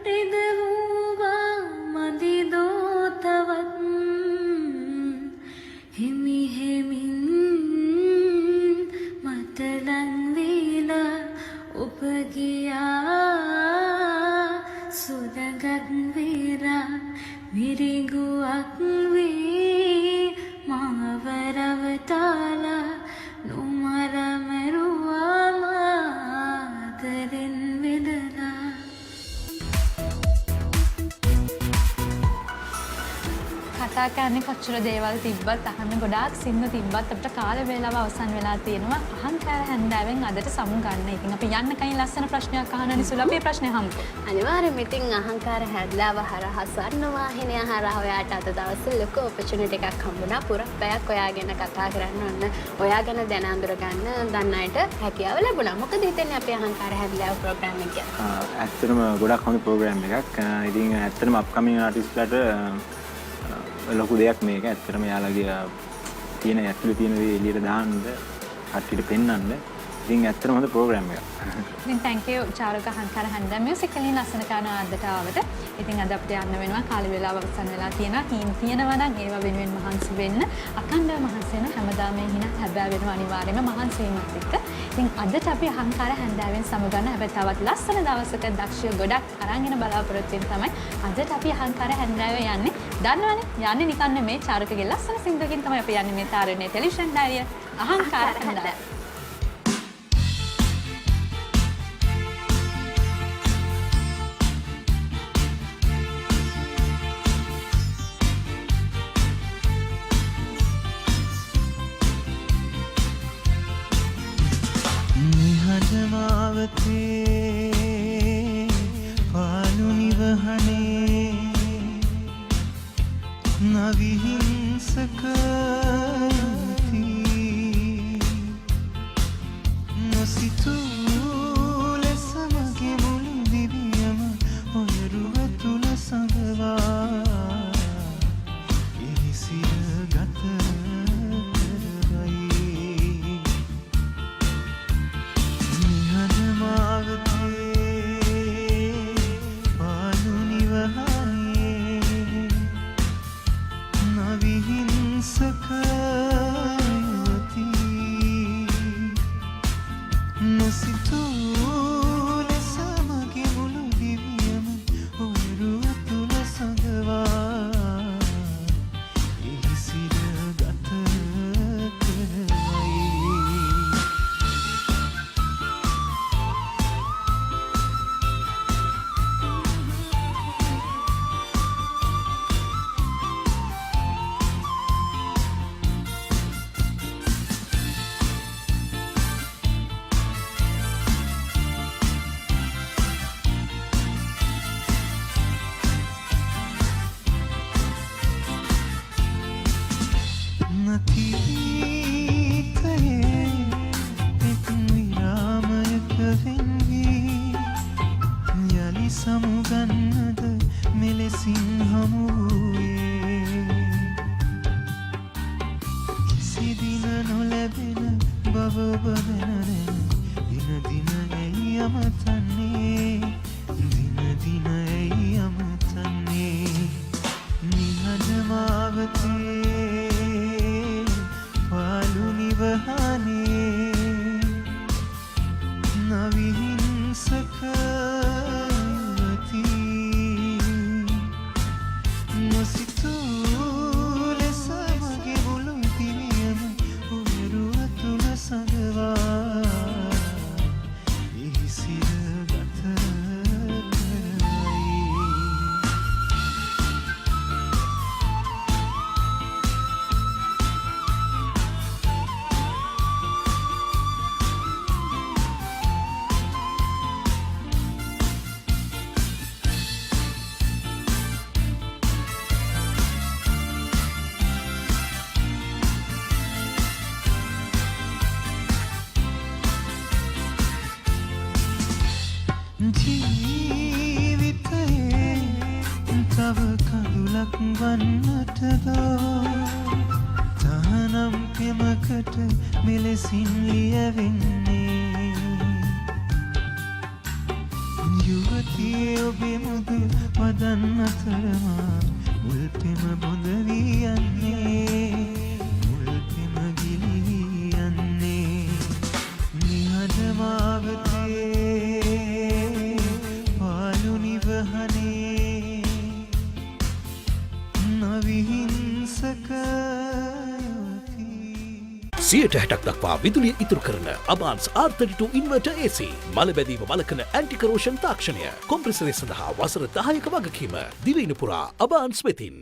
රිදවුවා මදිදෝ තවත් හිමි හෙමින් මතලන් වේලා ඔබ ගියා සුදගත් වේලා මිරිඟුවක් වේ මාව රවටාලා නොමර මරුවා මාතරෙන් වෙදලා කතා කරන්නේ කොච්චර දේවල් තිබ්බත් අහන්න ගොඩාක් සින්දු තිබ්බත් අපිට කාල වේලාව අවසන් වෙලා තියෙනවා. අහංකාර හැන්දෑවෙන් අදට සමු ගන්න. ඉතින් අපි යන්න කයින් ලස්සන ප්‍රශ්නයක් අහන්න නිසුල අපේ ප්‍රශ්නේ හම්බුනේ. අනිවාර්යයෙන්ම ඉතින් අහංකාර හැන්දෑව හරහා ස්වර්ණ වාහිනිය හරහා ඔයාට අද දවසේ ලොකු ඔපචුනිටි එකක් හම්බුණා. පුරක් පැයක් ඔයා ගැන කතා කරන්න ඕන. ඔයා ගැන දැන අඳුර ගන්න දන්න අයට හැකියාව ලැබුණා. මොකද හිතන්නේ අපේ අහංකාර හැන්දෑව ප්‍රෝග්‍රෑම් එක ගැන? ඇත්තටම ගොඩක් හොඳ ප්‍රෝග්‍රෑම් එකක්. ඉතින් ඇත්තටම අප්කමින් ආටිස්ට්ලාට ලොකු දෙයක් මේක. ඇත්තටම යාළගේ තියෙන ඇතුළේ තියෙන දේ එළියට දාන්න, කට්ටියට පෙන්වන්න. ඉතින් ඇත්තටම හොඳ ප්‍රෝග්‍රෑම් එකක්. ඉතින් thank you චාරුක හංකාර හැන්දෑ මියුසිකලි ලස්සන කරන අදට ආවට. ඉතින් අද අපිට යන්න වෙනවා කාලේ වෙලාව අවසන් වෙලා තියෙනවා. තීන් තියෙනවා නම් ඒවා වෙනුවෙන් මහන්සි වෙන්න. අඛණ්ඩව මහන්සි වෙන හැමදාම හින හැබෑ වෙනවා අනිවාර්යයෙන්ම මහන්සි වීමත් එක්ක. ඉතින් අදට අපි අහංකාර හැන්දෑවෙන් සමගන්න හැබැයි තවත් ලස්සන දවසක දක්ෂිය ගොඩක් අරන් එන බලාපොරොත්තු වෙන තමයි අදට අපි අහංකාර හැන්දෑවේ යන්නේ. දන්නවනේ යන්නේ නිකන් නෙමෙයි චාරුකගේ ලස්සන සින්දුවකින් තමයි අපි යන්නේ මේ තාරණයේ ටෙලිවිෂන් ඩායරිය අහංකාර හැන්දෑව. මාවතේ පාලු නිවහනේ නවිහිංසක නොසිතූ ලෙස මගේ මුළු දිවියම ඔයරුව තුල සඟවා ඉහිසිර ගත සමුගන්නද මෙලෙසින් හමුවේ කිසිදින නොලැබෙන බව බදනරෙන දින දින ඇයි අමතන්නේ දින දින ඇයි අමතන්නේ නිහඬ මාවතේ පාලු නිවහනේ නවිහිංසක ජීවිතයේ තව කඳුලක් වන්නටදෝ තහනම් පෙමකට මෙලෙසින් ලියවෙන්නේ යුවතියේ ඔබේ මුදු වදන් අතරමා මුල් පෙම බොඳ වී යන්නේ මුල් පෙම ගිලී යන්නේ නිහඬ මාවතේ සියට 60ක් දක්වා විදුලිය ඉතුරු කරන Abans R32 inverter AC මලබැදීම වළකන aunty කරෝෂන් තාක්ෂණය කොම්ප්‍රෙසරය සඳහා වසර 10ක වගකීම දිවයින පුරා අබාන්ස් වෙතින්